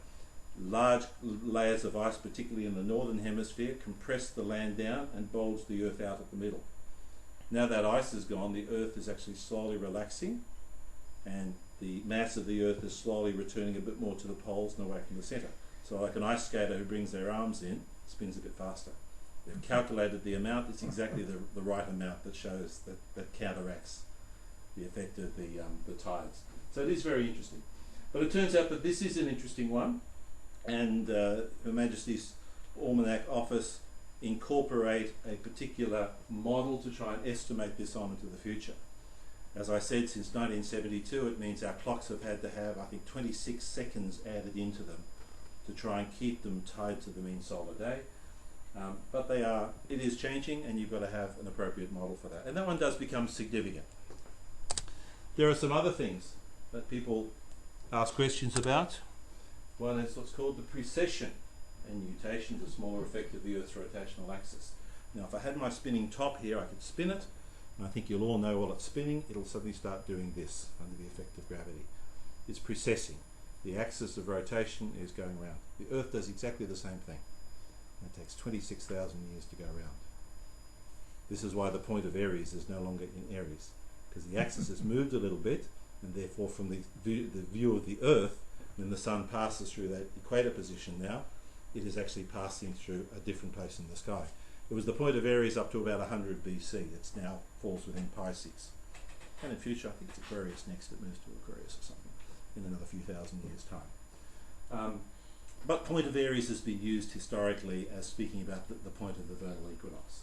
Large layers of ice, particularly in the northern hemisphere, compressed the land down and bulged the Earth out at the middle. Now that ice is gone, the Earth is actually slowly relaxing, and the mass of the Earth is slowly returning a bit more to the poles and away from the centre. So like an ice skater who brings their arms in, spins a bit faster. They've calculated the amount. It's exactly the right amount that shows that counteracts the effect of the tides. So it is very interesting. But it turns out that this is an interesting one, and Her Majesty's Almanac Office incorporate a particular model to try and estimate this on into the future. As I said, since 1972, it means our clocks have had to have, I think, 26 seconds added into them to try and keep them tied to the mean solar day. But it is changing, and you've got to have an appropriate model for that. And that one does become significant. There are some other things that people ask questions about. One is what's called the precession and nutation, the smaller effect of the Earth's rotational axis. Now, if I had my spinning top here, I could spin it, and I think you'll all know while it's spinning, it'll suddenly start doing this under the effect of gravity. It's precessing. The axis of rotation is going around. The Earth does exactly the same thing. It takes 26,000 years to go around. This is why the point of Aries is no longer in Aries, because the axis has moved a little bit, and therefore from the view of the Earth, when the sun passes through that equator position now, it is actually passing through a different place in the sky. It was the point of Aries up to about 100 BC. It now falls within Pisces. And in future, I think it's Aquarius next. It moves to Aquarius or something in another few thousand years' time. But point of Aries has been used historically as speaking about the point of the vernal equinox.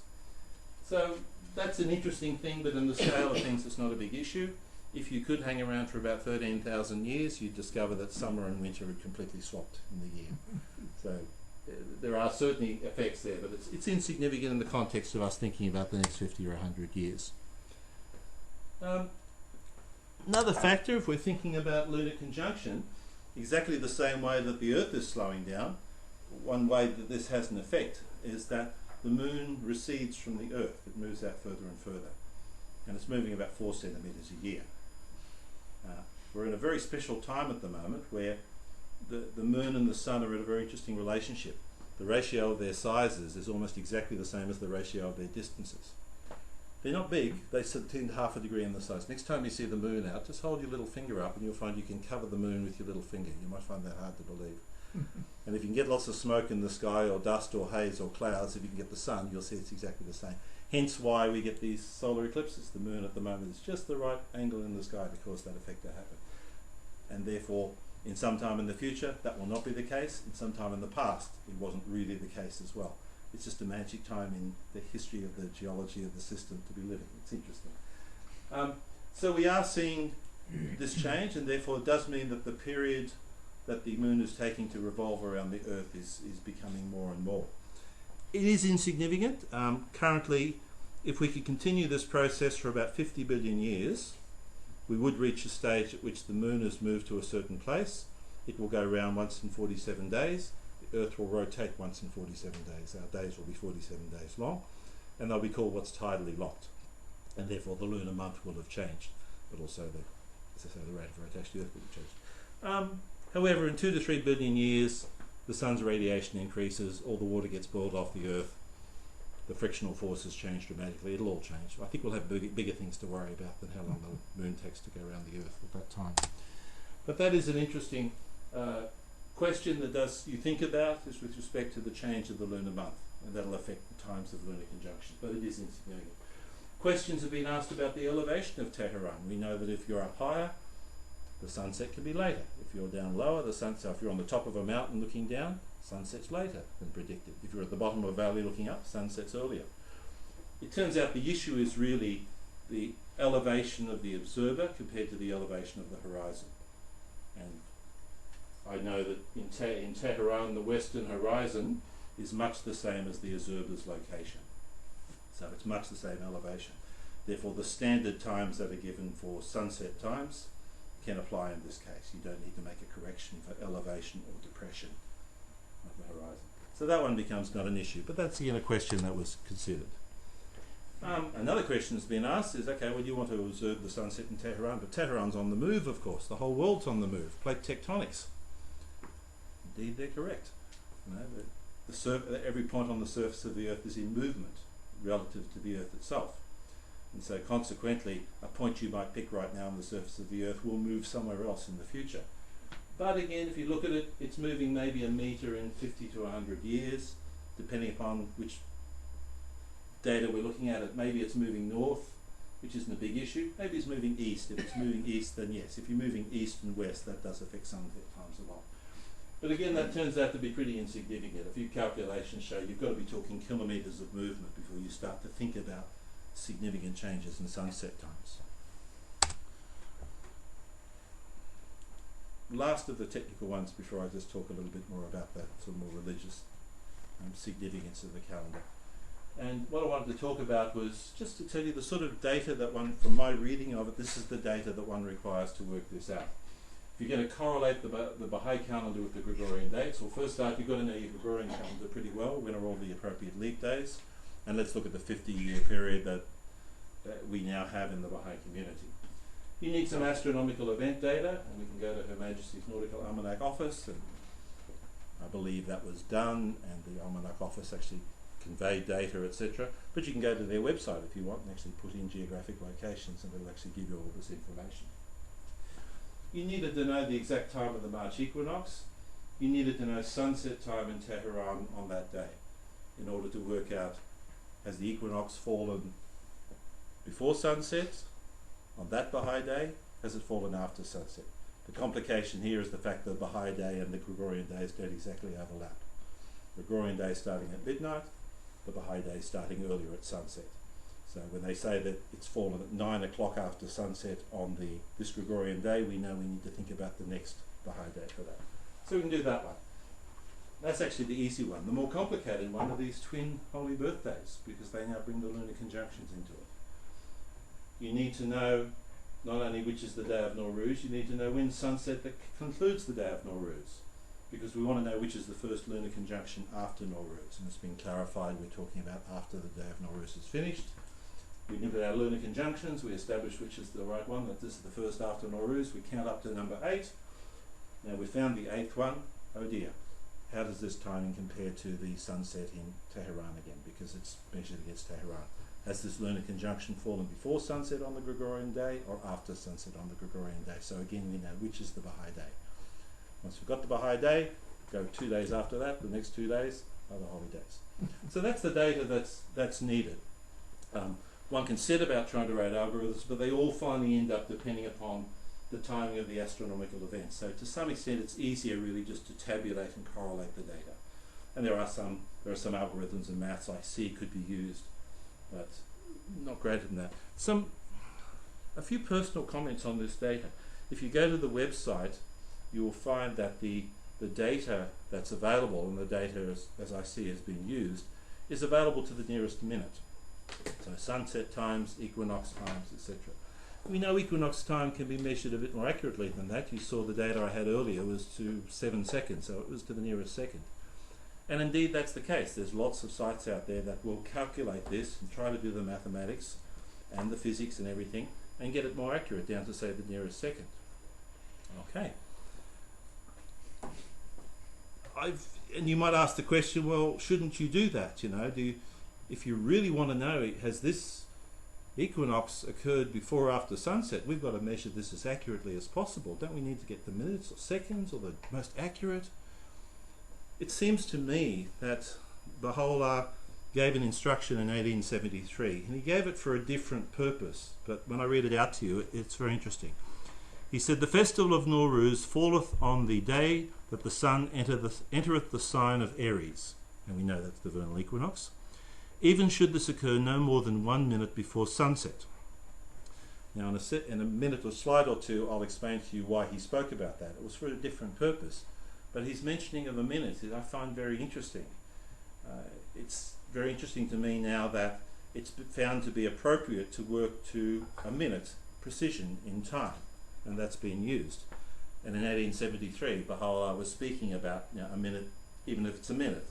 So that's an interesting thing, but in the scale of things, it's not a big issue. If you could hang around for about 13,000 years, you'd discover that summer and winter had completely swapped in the year. So there are certainly effects there, but it's insignificant in the context of us thinking about the next 50 or 100 years. Another factor, if we're thinking about lunar conjunction, exactly the same way that the Earth is slowing down, one way that this has an effect is that the moon recedes from the Earth. It moves out further and further, and it's moving about 4 centimetres a year. We're in a very special time at the moment where the moon and the sun are in a very interesting relationship. The ratio of their sizes is almost exactly the same as the ratio of their distances. They're not big, they tend half a degree in the size. Next time you see the moon out, just hold your little finger up and you'll find you can cover the moon with your little finger. You might find that hard to believe. And if you can get lots of smoke in the sky, or dust or haze or clouds, if you can get the sun, you'll see it's exactly the same. Hence why we get these solar eclipses. The moon at the moment is just the right angle in the sky to cause that effect to happen. And therefore, in some time in the future, that will not be the case. In some time in the past, it wasn't really the case as well. It's just a magic time in the history of the geology of the system to be living. It's interesting. So we are seeing this change, and therefore it does mean that the period that the moon is taking to revolve around the Earth is becoming more and more. It is insignificant. Currently, if we could continue this process for about 50 billion years, we would reach a stage at which the moon has moved to a certain place. It will go round once in 47 days. The Earth will rotate once in 47 days. Our days will be 47 days long, and they'll be called what's tidally locked. And therefore the lunar month will have changed, but also the rate of rotation of the Earth will have changed. However, in 2 to 3 billion years, the sun's radiation increases, all the water gets boiled off the Earth, the frictional forces change dramatically. It'll all change. I think we'll have bigger things to worry about than how long the moon takes to go around the Earth at that time. But that is an interesting question that you think about, is with respect to the change of the lunar month, and that'll affect the times of lunar conjunction, but it is insignificant. Questions have been asked about the elevation of Tehran. We know that if you're up higher, the sunset can be later. If you're down lower, so if you're on the top of a mountain looking down, sunset's later than predicted. If you're at the bottom of a valley looking up, sunset's earlier. It turns out the issue is really the elevation of the observer compared to the elevation of the horizon. And I know that in Tehran, the western horizon is much the same as the observer's location. So it's much the same elevation. Therefore, the standard times that are given for sunset times can apply in this case. You don't need to make a correction for elevation or depression of the horizon. So that one becomes not an issue, but that's again a question that was considered. Another question that's been asked is, okay, well, you want to observe the sunset in Tehran, but Tehran's on the move, of course. The whole world's on the move. Plate tectonics. Indeed, they're correct. You know, every point on the surface of the Earth is in movement relative to the Earth itself. And so consequently, a point you might pick right now on the surface of the Earth will move somewhere else in the future. But again, if you look at it, it's moving maybe a metre in 50 to 100 years, depending upon which data we're looking at. It maybe it's moving north, which isn't a big issue. Maybe it's moving east. If it's moving east, then yes. If you're moving east and west, that does affect sunset times a lot. But again, that turns out to be pretty insignificant. A few calculations show you've got to be talking kilometres of movement before you start to think about significant changes in sunset times. Last of the technical ones before I just talk a little bit more about the sort of more religious significance of the calendar. And what I wanted to talk about was just to tell you the sort of data that one, from my reading of it, this is the data that one requires to work this out. If you're going to correlate the Baha'i calendar with the Gregorian dates, well, first off, you've got to know your Gregorian calendar pretty well. When are all the appropriate leap days? And let's look at the 50-year period that we now have in the Baha'i community. You need some astronomical event data, and we can go to Her Majesty's Nautical Almanac Office, and I believe that was done, and the Almanac Office actually conveyed data, etc. But you can go to their website if you want and actually put in geographic locations, and it'll actually give you all this information. You needed to know the exact time of the March equinox. You needed to know sunset time in Tehran on that day in order to work out, has the equinox fallen before sunset on that Baha'i day? Has it fallen after sunset? The complication here is the fact that the Baha'i day and the Gregorian days don't exactly overlap. Gregorian day starting at midnight, the Baha'i day starting earlier at sunset. So when they say that it's fallen at 9 o'clock after sunset on this Gregorian day, we know we need to think about the next Baha'i day for that. So we can do that one. That's actually the easy one. The more complicated one are these twin holy birthdays, because they now bring the lunar conjunctions into it. You need to know not only which is the day of Nowruz, you need to know when sunset that concludes the day of Nowruz, because we want to know which is the first lunar conjunction after Nowruz, and it's been clarified we're talking about after the day of Nowruz is finished. We look at our lunar conjunctions, we establish which is the right one, that this is the first after Nowruz, we count up to number 8. Now we found the 8th one. Oh dear, how does this timing compare to the sunset in Tehran again, because it's measured against Tehran? Has this lunar conjunction fallen before sunset on the Gregorian day or after sunset on the Gregorian day? So again, we know which is the Baha'i day. Once we've got the Baha'i day, go 2 days after that, the next 2 days are the holy days. So that's the data that's needed. One can set about trying to write algorithms, but they all finally end up depending upon the timing of the astronomical events. So to some extent, it's easier really just to tabulate and correlate the data. And there are some algorithms and maths I see could be used, but not greater than that. A few personal comments on this data. If you go to the website, you will find that the data that's available, and the data as I see has been used, is available to the nearest minute. So sunset times, equinox times, etc. We know equinox time can be measured a bit more accurately than that. You saw the data I had earlier was to 7 seconds, so it was to the nearest second. And indeed that's the case. There's lots of sites out there that will calculate this and try to do the mathematics and the physics and everything and get it more accurate down to, say, the nearest second. Okay. And you might ask the question, well, shouldn't you do that? You know, if you really want to know, has this equinox occurred before or after sunset, we've got to measure this as accurately as possible. Don't we need to get the minutes or seconds or the most accurate? It seems to me that Baha'u'llah gave an instruction in 1873, and he gave it for a different purpose, but when I read it out to you, it's very interesting. He said, "The festival of Nowruz falleth on the day that the sun entereth the sign of Aries," and we know that's the vernal equinox. "Even should this occur no more than 1 minute before sunset." Now in a minute or slide or two, I'll explain to you why he spoke about that. It was for a different purpose. But his mentioning of a minute I find very interesting. It's very interesting to me now that it's found to be appropriate to work to a minute precision in time, and that's been used. And in 1873, Baha'u'llah was speaking about a minute, even if it's a minute.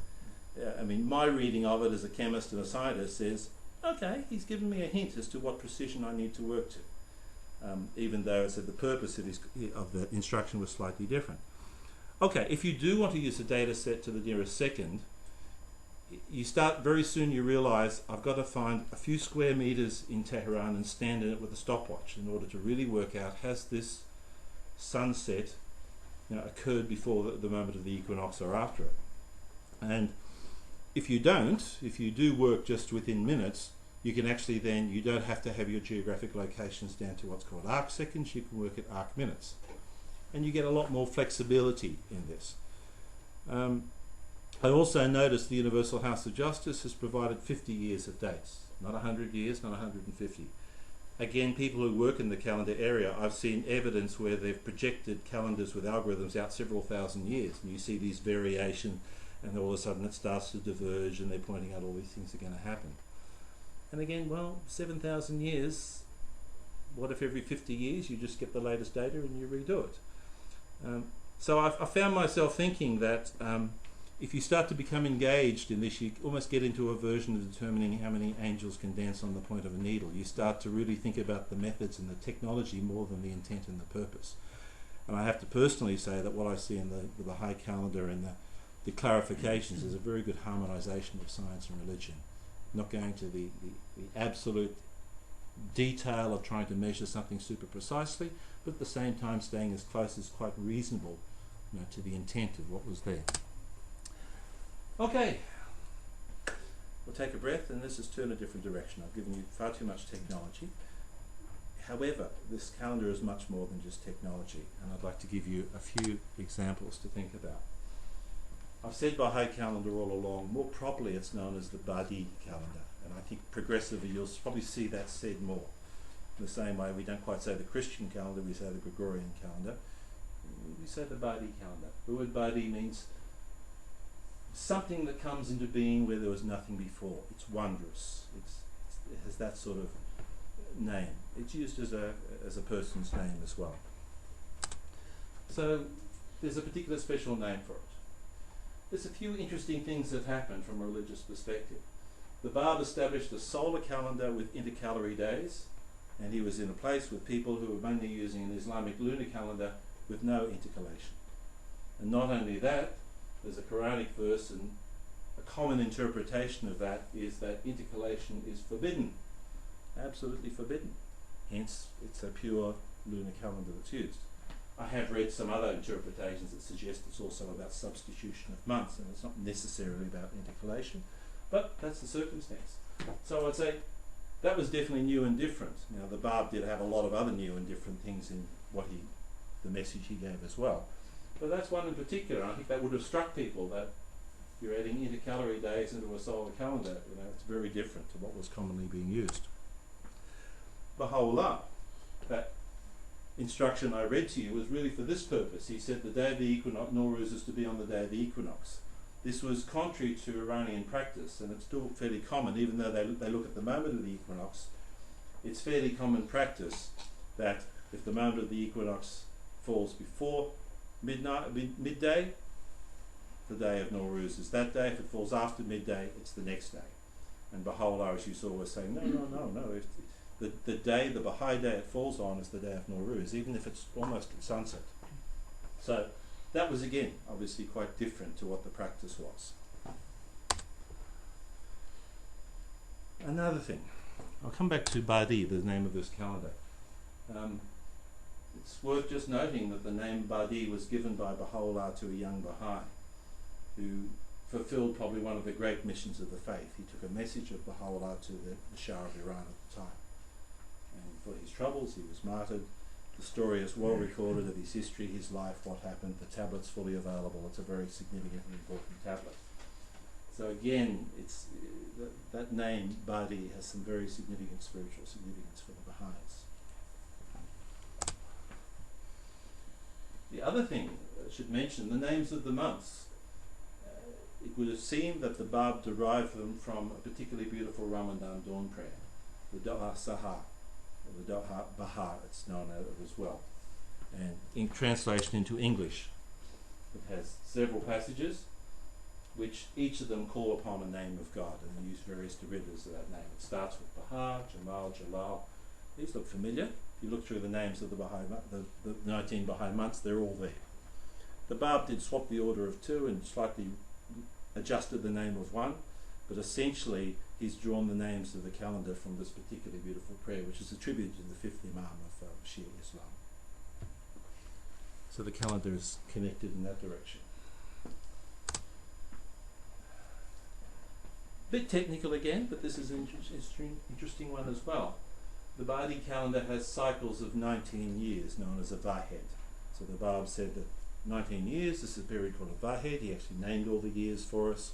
I mean, my reading of it as a chemist and a scientist says, okay, he's given me a hint as to what precision I need to work to, even though I said the purpose of the instruction was slightly different. Okay, if you do want to use a data set to the nearest second, you start very soon, you realize I've got to find a few square meters in Tehran and stand in it with a stopwatch in order to really work out, has this sunset occurred before the moment of the equinox or after it. And if you do work just within minutes, you can actually then, you don't have to have your geographic locations down to what's called arc seconds, you can work at arc minutes. And you get a lot more flexibility in this. I also noticed the Universal House of Justice has provided 50 years of dates, not 100 years, not 150. Again, people who work in the calendar area, I've seen evidence where they've projected calendars with algorithms out several thousand years, and you see these variation, and all of a sudden it starts to diverge, and they're pointing out all these things are going to happen. And again, well, 7,000 years, what if every 50 years you just get the latest data and you redo it? So I found myself thinking that if you start to become engaged in this, you almost get into a version of determining how many angels can dance on the point of a needle. You start to really think about the methods and the technology more than the intent and the purpose. And I have to personally say that what I see in the Baha'i calendar and the clarifications is a very good harmonization of science and religion. Not going to the absolute detail of trying to measure something super precisely, but at the same time staying as close as quite reasonable to the intent of what was there. Okay, we'll take a breath and let's just turn a different direction. I've given you far too much technology. However, this calendar is much more than just technology, and I'd like to give you a few examples to think about. I've said Baha'i calendar all along. More properly it's known as the Bahá'í calendar, and I think progressively you'll probably see that said more. In the same way we don't quite say the Christian calendar, we say the Gregorian calendar. We say the Bahá'í calendar. The word Bahá'í means something that comes into being where there was nothing before. It's wondrous. It has that sort of name. It's used as a person's name as well. So there's a particular special name for it. There's a few interesting things that happened from a religious perspective. The Bab established a solar calendar with intercalary days, and he was in a place with people who were mainly using an Islamic lunar calendar with no intercalation. And not only that, there's a Quranic verse, and a common interpretation of that is that intercalation is forbidden, absolutely forbidden. Hence, it's a pure lunar calendar that's used. I have read some other interpretations that suggest it's also about substitution of months, and it's not necessarily about intercalation, but that's the circumstance. So I'd say that was definitely new and different. Now, the Bab did have a lot of other new and different things in the message he gave as well. But that's one in particular, and I think that would have struck people, that you're adding intercalary days into a solar calendar. It's very different to what was commonly being used. Baha'u'llah, that instruction I read to you was really for this purpose. He said the day of the equinox, Nowruz is to be on the day of the equinox. This was contrary to Iranian practice, and it's still fairly common, even though they look at the moment of the equinox. It's fairly common practice that if the moment of the equinox falls before midday, the day of Nowruz is that day. If it falls after midday, it's the next day. And Baha'u'llah, as you saw, was saying, no. If the day, the Baha'i day it falls on is the day of Nowruz, even if it's almost at sunset. So that was, again, obviously quite different to what the practice was. Another thing, I'll come back to Bahá'í, the name of this calendar. It's worth just noting that the name Bahá'í was given by Baha'u'llah to a young Baha'i who fulfilled probably one of the great missions of the faith. He took a message of Baha'u'llah to the Shah of Iran at the time. And for his troubles, he was martyred. The story is well recorded of his history, his life, what happened. The tablet's fully available. It's a very significant and important tablet. So again, it's that name, Bahá'í, has some very significant spiritual significance for the Baha'is. The other thing I should mention, the names of the months. It would have seemed that the Bab derived them from a particularly beautiful Ramadan dawn prayer, the Doha Sahar, or the Doha Bahar, it's known as well. And in translation into English, it has several passages. which each of them call upon a name of God and they use various derivatives of that name. It starts with Baha, Jamal, Jalal. These look familiar. If you look through the names of the Baha'i, the 19 Baha'i months, they're all there. The Bab did swap the order of two and slightly adjusted the name of one, but essentially he's drawn the names of the calendar from this particularly beautiful prayer, which is attributed to the fifth Imam of Shia Islam. So the calendar is connected in that direction. Bit technical again, but this is an interesting one as well. The Bahá'í calendar has cycles of 19 years, known as a Vahed. So the Bab said that 19 years, this is a period called a Vahed. He actually named all the years for us.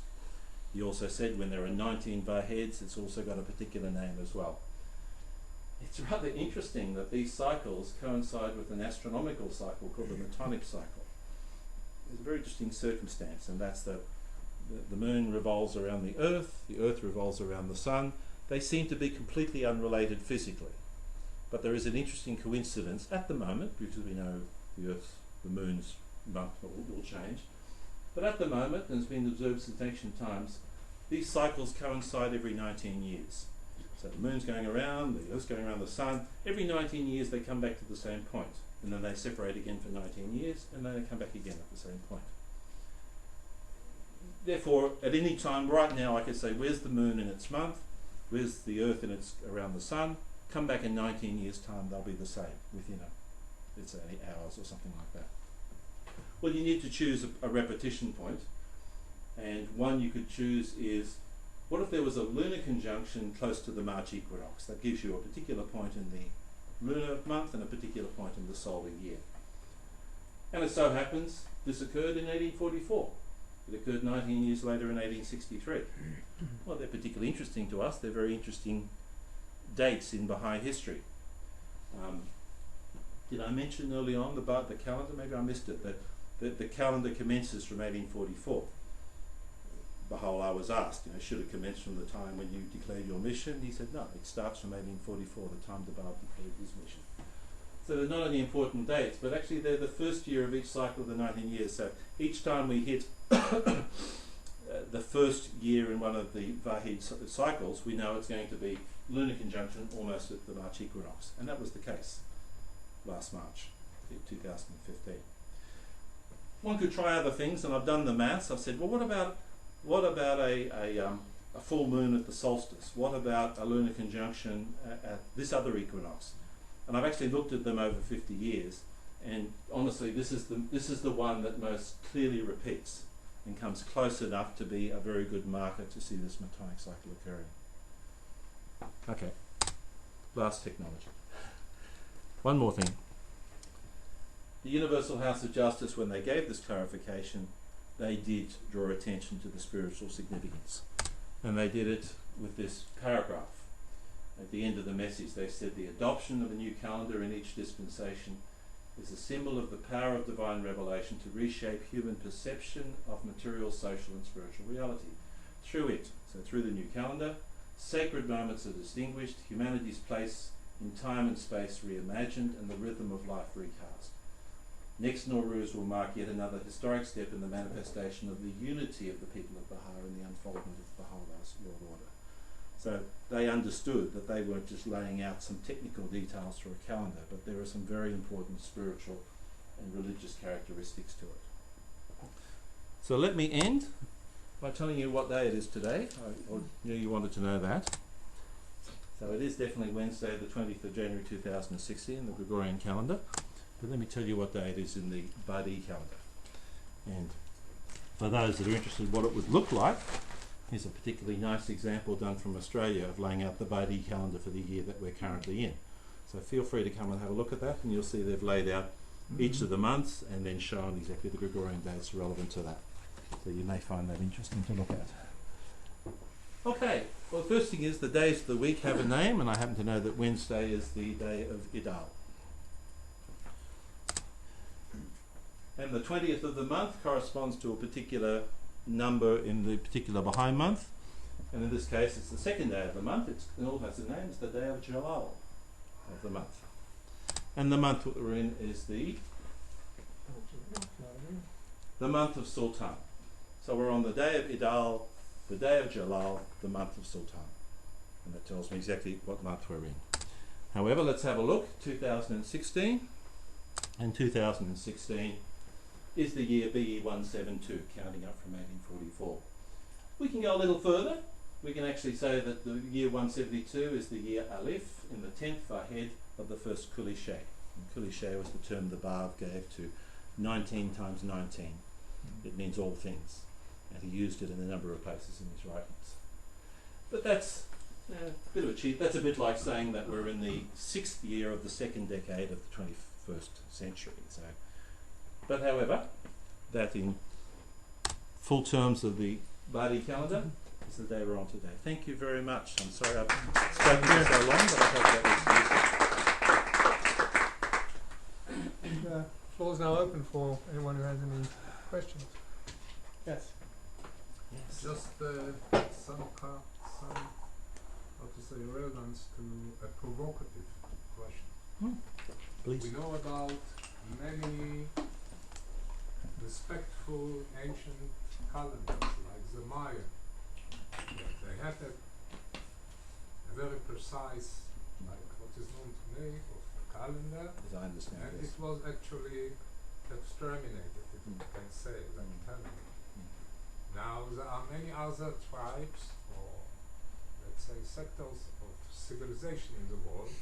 He also said when there are 19 Vaheds, it's also got a particular name as well. It's rather interesting that these cycles coincide with an astronomical cycle called the Metonic cycle. There's a very interesting circumstance, and that's that the moon revolves around the earth revolves around the sun. They seem to be completely unrelated physically. But there is an interesting coincidence at the moment, because we know the moon's month will change. But at the moment, and it's been observed since ancient times, these cycles coincide every 19 years. So the moon's going around, the earth's going around the sun. Every 19 years they come back to the same point. And then they separate again for 19 years, and then they come back again at the same point. Therefore, at any time right now, I could say, where's the moon in its month? Where's the earth in its around the sun? Come back in 19 years' time, they'll be the same within let's say 8 hours or something like that. Well, you need to choose a repetition point, and one you could choose is, what if there was a lunar conjunction close to the March equinox? That gives you a particular point in the lunar month and a particular point in the solar year. And it so happens this occurred in 1844. It occurred 19 years later in 1863. Well, they're particularly interesting to us. They're very interesting dates in Baha'i history. Did I mention early on about the calendar? Maybe I missed it. That the calendar commences from 1844. Baha'u'llah was asked, should it commence from the time when you declared your mission? He said, no, it starts from 1844, the time the Bab declared his mission. So they're not only important dates, but actually they're the first year of each cycle of the 19 years. So each time we hit the first year in one of the Vahid cycles, we know it's going to be lunar conjunction almost at the March equinox. And that was the case last March, 2015. One could try other things, and I've done the maths. I've said, well, what about a full moon at the solstice? What about a lunar conjunction at this other equinox? And I've actually looked at them over 50 years, and honestly, this is the one that most clearly repeats and comes close enough to be a very good marker to see this Metonic cycle occurring. Okay, last technology. One more thing. The Universal House of Justice, when they gave this clarification, they did draw attention to the spiritual significance. And they did it with this paragraph. At the end of the message, they said the adoption of a new calendar in each dispensation is a symbol of the power of divine revelation to reshape human perception of material, social and spiritual reality. Through it, so through the new calendar, sacred moments are distinguished, humanity's place in time and space reimagined, and the rhythm of life recast. Next Nowruz will mark yet another historic step in the manifestation of the unity of the people of Baha'i and the unfoldment of Baha'u'llah's world order. So they understood that they weren't just laying out some technical details for a calendar, but there are some very important spiritual and religious characteristics to it. So let me end by telling you what day it is today. I knew you wanted to know that. So it is definitely Wednesday, the 20th of January 2016 in the Gregorian calendar. But let me tell you what day it is in the Bahá'í calendar. And for those that are interested in what it would look like, here's a particularly nice example done from Australia of laying out the Bahá'í calendar for the year that we're currently in. So feel free to come and have a look at that, and you'll see they've laid out each of the months and then shown exactly the Gregorian dates relevant to that. So you may find that interesting to look at. Okay, well the first thing is the days of the week have a name, and I happen to know that Wednesday is the day of Idal. And the 20th of the month corresponds to a particular number in the particular Baha'i month, and in this case it's the second day of the month. It all has a name. It's the day of Jalal of the month, and the month that we're in is the month of Sultan. So we're on the day of Idal, the day of Jalal, the month of Sultan. And that tells me exactly what month we're in. However, let's have a look. 2016. And 2016 is the year BE 172, counting up from 1844. We can go a little further. We can actually say that the year 172 is the year Alif in the 10th Vahed of the first Kuli Shay. And Kuli Shay was the term the Bab gave to 19 times 19. It means all things. And he used it in a number of places in his writings. But that's a bit of a cheat. That's a bit like saying that we're in the 6th year of the second decade of the 21st century. So, but however, that in full terms of the Bahá'í calendar is the day we're on today. Thank you very much. I'm sorry I've spoken for so long, but I hope that was useful. The floor is now open for anyone who has any questions. Yes. Yes. Just some how to say, relevance to a provocative question. Please. We know about many respectful ancient calendars, like the Maya. They had a very precise, like what is known today, of calendar, As I understand and this. it was actually exterminated, if you can say, like calendar. Now there are many other tribes, or let's say sectors of civilization in the world,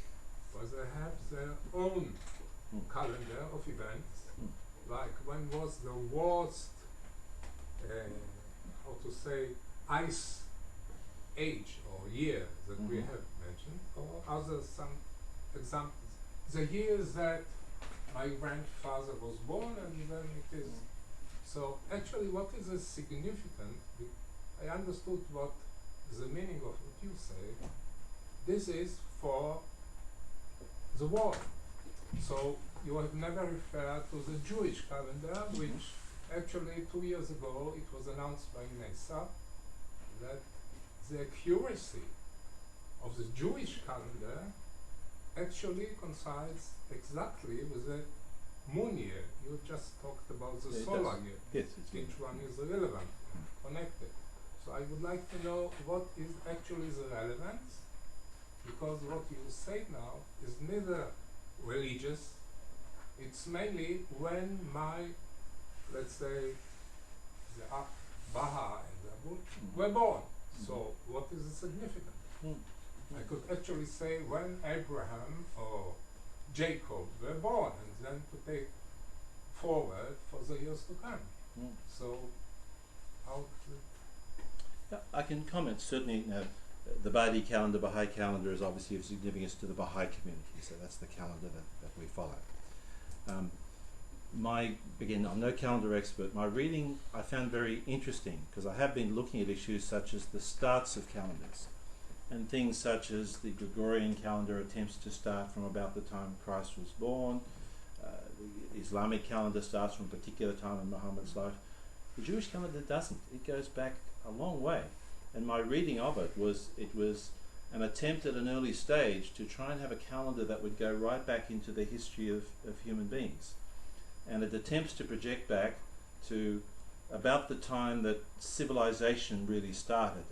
where they have their own calendar of events, like when was the worst, how to say, ice age or year that we have mentioned, or other some examples. The years that my grandfather was born, and then it is. So actually what is significant, I understood what the meaning of what you say. This is for the war. So you have never referred to the Jewish calendar, which actually 2 years ago it was announced by NASA that the accuracy of the Jewish calendar actually coincides exactly with the moon year. You just talked about the Yeah, solar year. Yes, it's Each one is relevant and connected. So I would like to know what is actually the relevance, because what you say now is neither religious, it's mainly when my, let's say, the Bahá'í and the Abu were born. So what is the significance? I could actually say when Abraham or Jacob were born, and then to take forward for the years to come. So how Yeah, I can comment. Certainly, the Bahá'í calendar, Bahai calendar, is obviously of significance to the Bahai community, so that's the calendar that we follow. Again, I'm no calendar expert. My reading I found very interesting, because I have been looking at issues such as the starts of calendars, and things such as the Gregorian calendar attempts to start from about the time Christ was born. The Islamic calendar starts from a particular time in Muhammad's life. The Jewish calendar doesn't. It goes back a long way. And my reading of it was an attempt at an early stage to try and have a calendar that would go right back into the history of human beings. And it attempts to project back to about the time that civilization really started,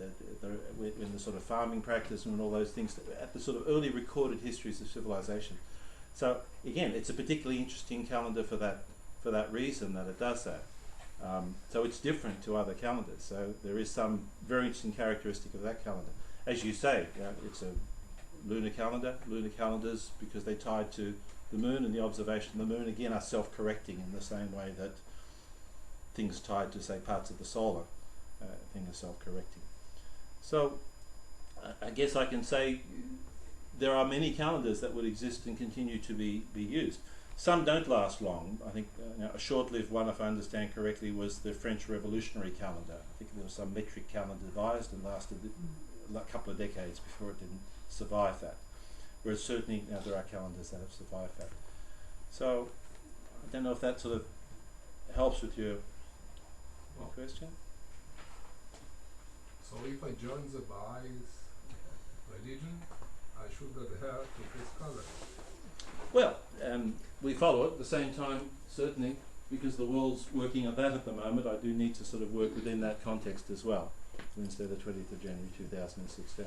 when the sort of farming practice and all those things, at the sort of early recorded histories of civilization. So again, it's a particularly interesting calendar for that reason, that it does that. So it's different to other calendars. So there is some very interesting characteristic of that calendar. As you say, it's a lunar calendar. Lunar calendars, because they're tied to the moon and the observation of the moon, again, are self-correcting in the same way that things tied to, say, parts of the solar thing are self-correcting. So I guess I can say there are many calendars that would exist and continue to be used. Some don't last long. I think a short-lived one, if I understand correctly, was the French Revolutionary calendar. I think there was some metric calendar devised and lasted a couple of decades before it didn't survive that. Whereas certainly now there are calendars that have survived that. So I don't know if that sort of helps with your question. So if I join the Baha'is religion, I should adhere to this color. Well, we follow it at the same time. Certainly, because the world's working on that at the moment, I do need to sort of work within that context as well. Wednesday the 20th of January 2016.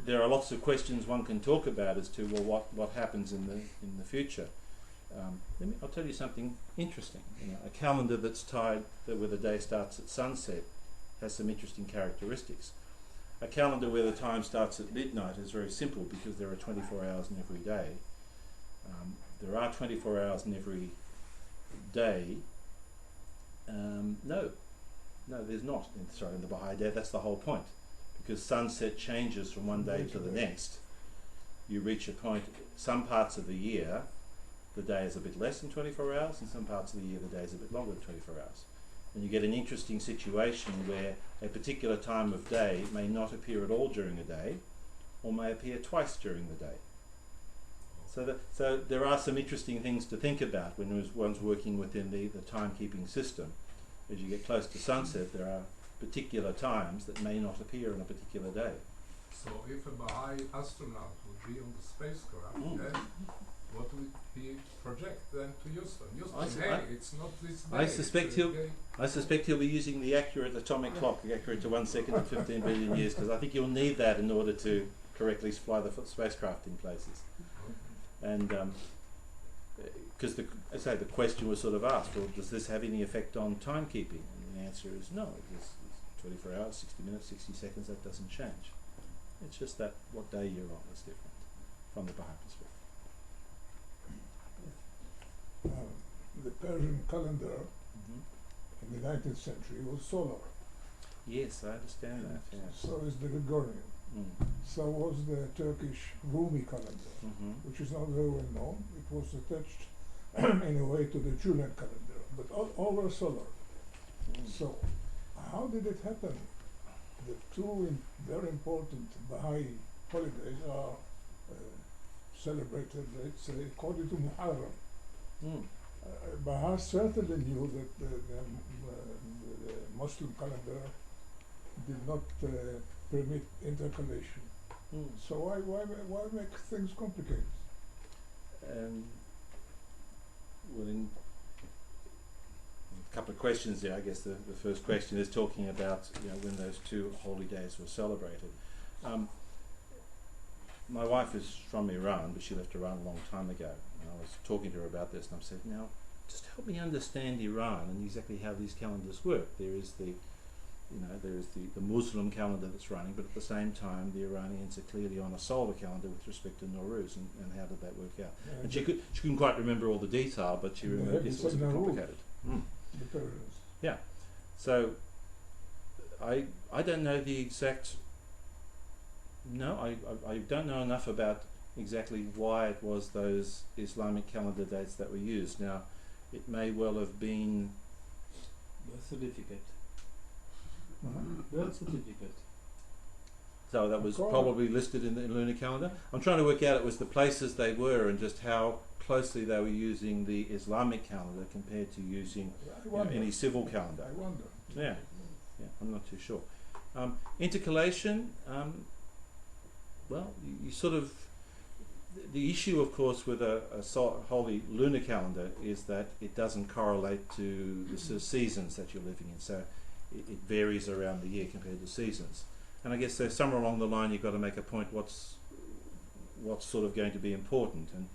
There are lots of questions one can talk about as to, well, what happens in the future. I'll tell you something interesting. A calendar that's tied where the day starts at sunset has some interesting characteristics. A calendar where the time starts at midnight is very simple because there are 24 hours in every day. There are 24 hours in every day. No, there's not. In the Baha'i day, that's the whole point. Because sunset changes from one day to the next. You reach a point, some parts of the year, the day is a bit less than 24 hours, and some parts of the year, the day is a bit longer than 24 hours. And you get an interesting situation where a particular time of day may not appear at all during a day, or may appear twice during the day. So there are some interesting things to think about when one's working within the timekeeping system. As you get close to sunset, there are particular times that may not appear on a particular day. So if a Baha'i astronaut would be on the spacecraft, then what would he project then to Houston? It's not this day. I suspect he'll be using the accurate atomic clock, accurate to 1 second and 15 billion years, because I think you'll need that in order to correctly fly the spacecraft in places. And because the question was sort of asked, well, does this have any effect on timekeeping? And the answer is no. It's 24 hours, 60 minutes, 60 seconds, that doesn't change. It's just that what day you're on is different from the Baha'i perspective. The Persian calendar in the 19th century was solar. Yes, I understand that. Yeah. So is the Gregorian. So was the Turkish Rumi calendar, which is not very well known. It was attached in a way to the Julian calendar, but all were solar. So how did it happen? The two very important Baha'i holidays are celebrated, let's say, according to Muharram. Baha certainly knew that the Muslim calendar did not permit intercalation. So why make things complicated? Well, in a couple of questions there. I guess the first question is talking about when those two holy days were celebrated. My wife is from Iran, but she left Iran a long time ago. And I was talking to her about this, and I said, now, just help me understand Iran and exactly how these calendars work. There is the Muslim calendar that's running, but at the same time, the Iranians are clearly on a solar calendar with respect to Nowruz, and how did that work out? And she couldn't quite remember all the detail, but she remembered it was a bit complicated. The Persians. Yeah. So I don't know the exact. No, I don't know enough about exactly why it was those Islamic calendar dates that were used. Now, it may well have been birth certificate. Birth certificate. So that was probably listed in the lunar calendar. I'm trying to work out it was the places they were and just how closely they were using the Islamic calendar compared to using any civil calendar. I wonder. Yeah, I'm not too sure. Intercalation. Well, you sort of, the issue, of course, with a holy lunar calendar is that it doesn't correlate to the sort of seasons that you're living in. So it varies around the year compared to seasons. And I guess somewhere along the line you've got to make a point what's sort of going to be important. And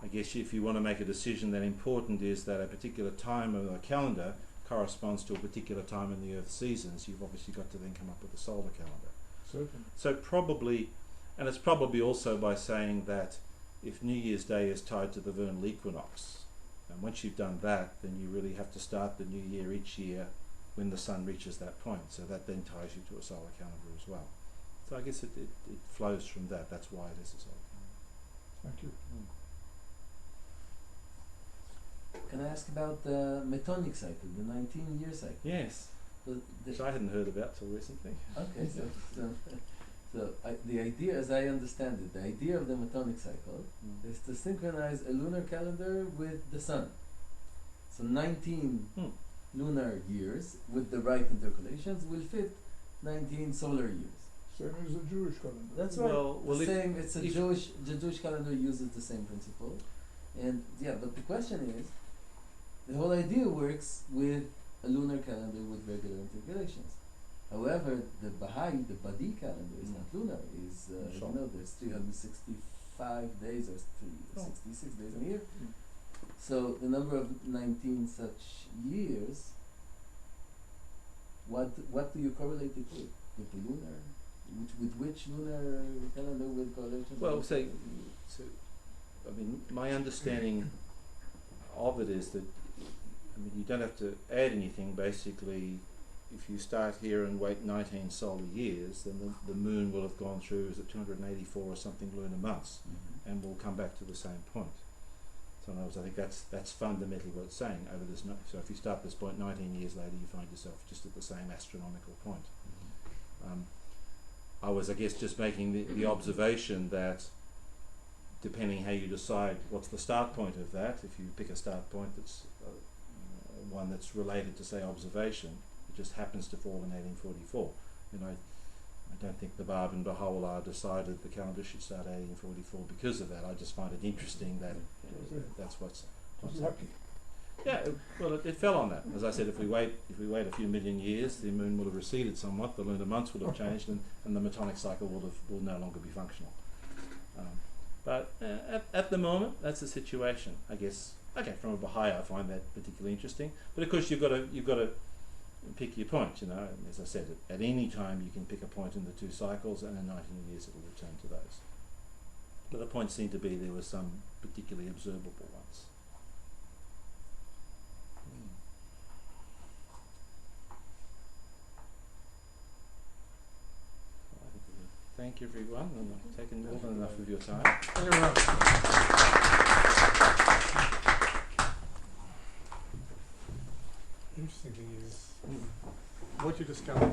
I guess if you want to make a decision that important is that a particular time of the calendar corresponds to a particular time in the Earth's seasons, you've obviously got to then come up with a solar calendar. Certainly. So probably, and it's probably also by saying that if New Year's Day is tied to the vernal equinox, and once you've done that, then you really have to start the new year each year when the sun reaches that point. So that then ties you to a solar calendar as well. So I guess it flows from that. That's why it is a solar calendar. Thank you. Can I ask about the Metonic cycle, the 19-year cycle? Yes, which I hadn't heard about till recently. Okay, so the idea, as I understand it, the idea of the Metonic cycle is to synchronize a lunar calendar with the sun. So 19 lunar years with the right intercalations will fit 19 solar years. Same as the Jewish calendar. That's right. Well, The Jewish calendar uses the same principle. And yeah, but the question is, the whole idea works with a lunar calendar with regular intercalations. However, the Bahai, the Badi calendar is not lunar. Is Sure. you know, there's 365 days or 366 days in a year. So the number of 19 such years. What do you correlate it with? With the lunar? With which lunar calendar with correlation? Well, say, so, I mean, my understanding of it is that, I mean, you don't have to add anything. Basically, if you start here and wait 19 solar years, then the moon will have gone through, is it 284 or something lunar months, and we'll come back to the same point. So in other words, I think that's fundamentally what it's saying over this. So if you start this point 19 years later, you find yourself just at the same astronomical point. I was, I guess, just making the observation that depending how you decide what's the start point of that, if you pick a start point that's one that's related to, say, observation, it just happens to fall in 1844. You know, I don't think the Bab and Baha'u'llah decided the calendar should start 1844 because of that. I just find it interesting that that's what's Lucky. yeah, well, it fell on that. As I said, if we wait a few million years, the moon will have receded somewhat, the lunar months will have changed, and the metonic cycle will no longer be functional. But at the moment, that's the situation, I guess. Okay, from a Baha'i, I find that particularly interesting. But of course, you've got to pick your point. You know, and as I said, at any time you can pick a point in the two cycles, and in 19 years it will return to those. But the point seemed to be there were some particularly observable ones. Thank you, everyone, and I've taken more than enough of your time. Thank you very much. Interesting thing is, what you discover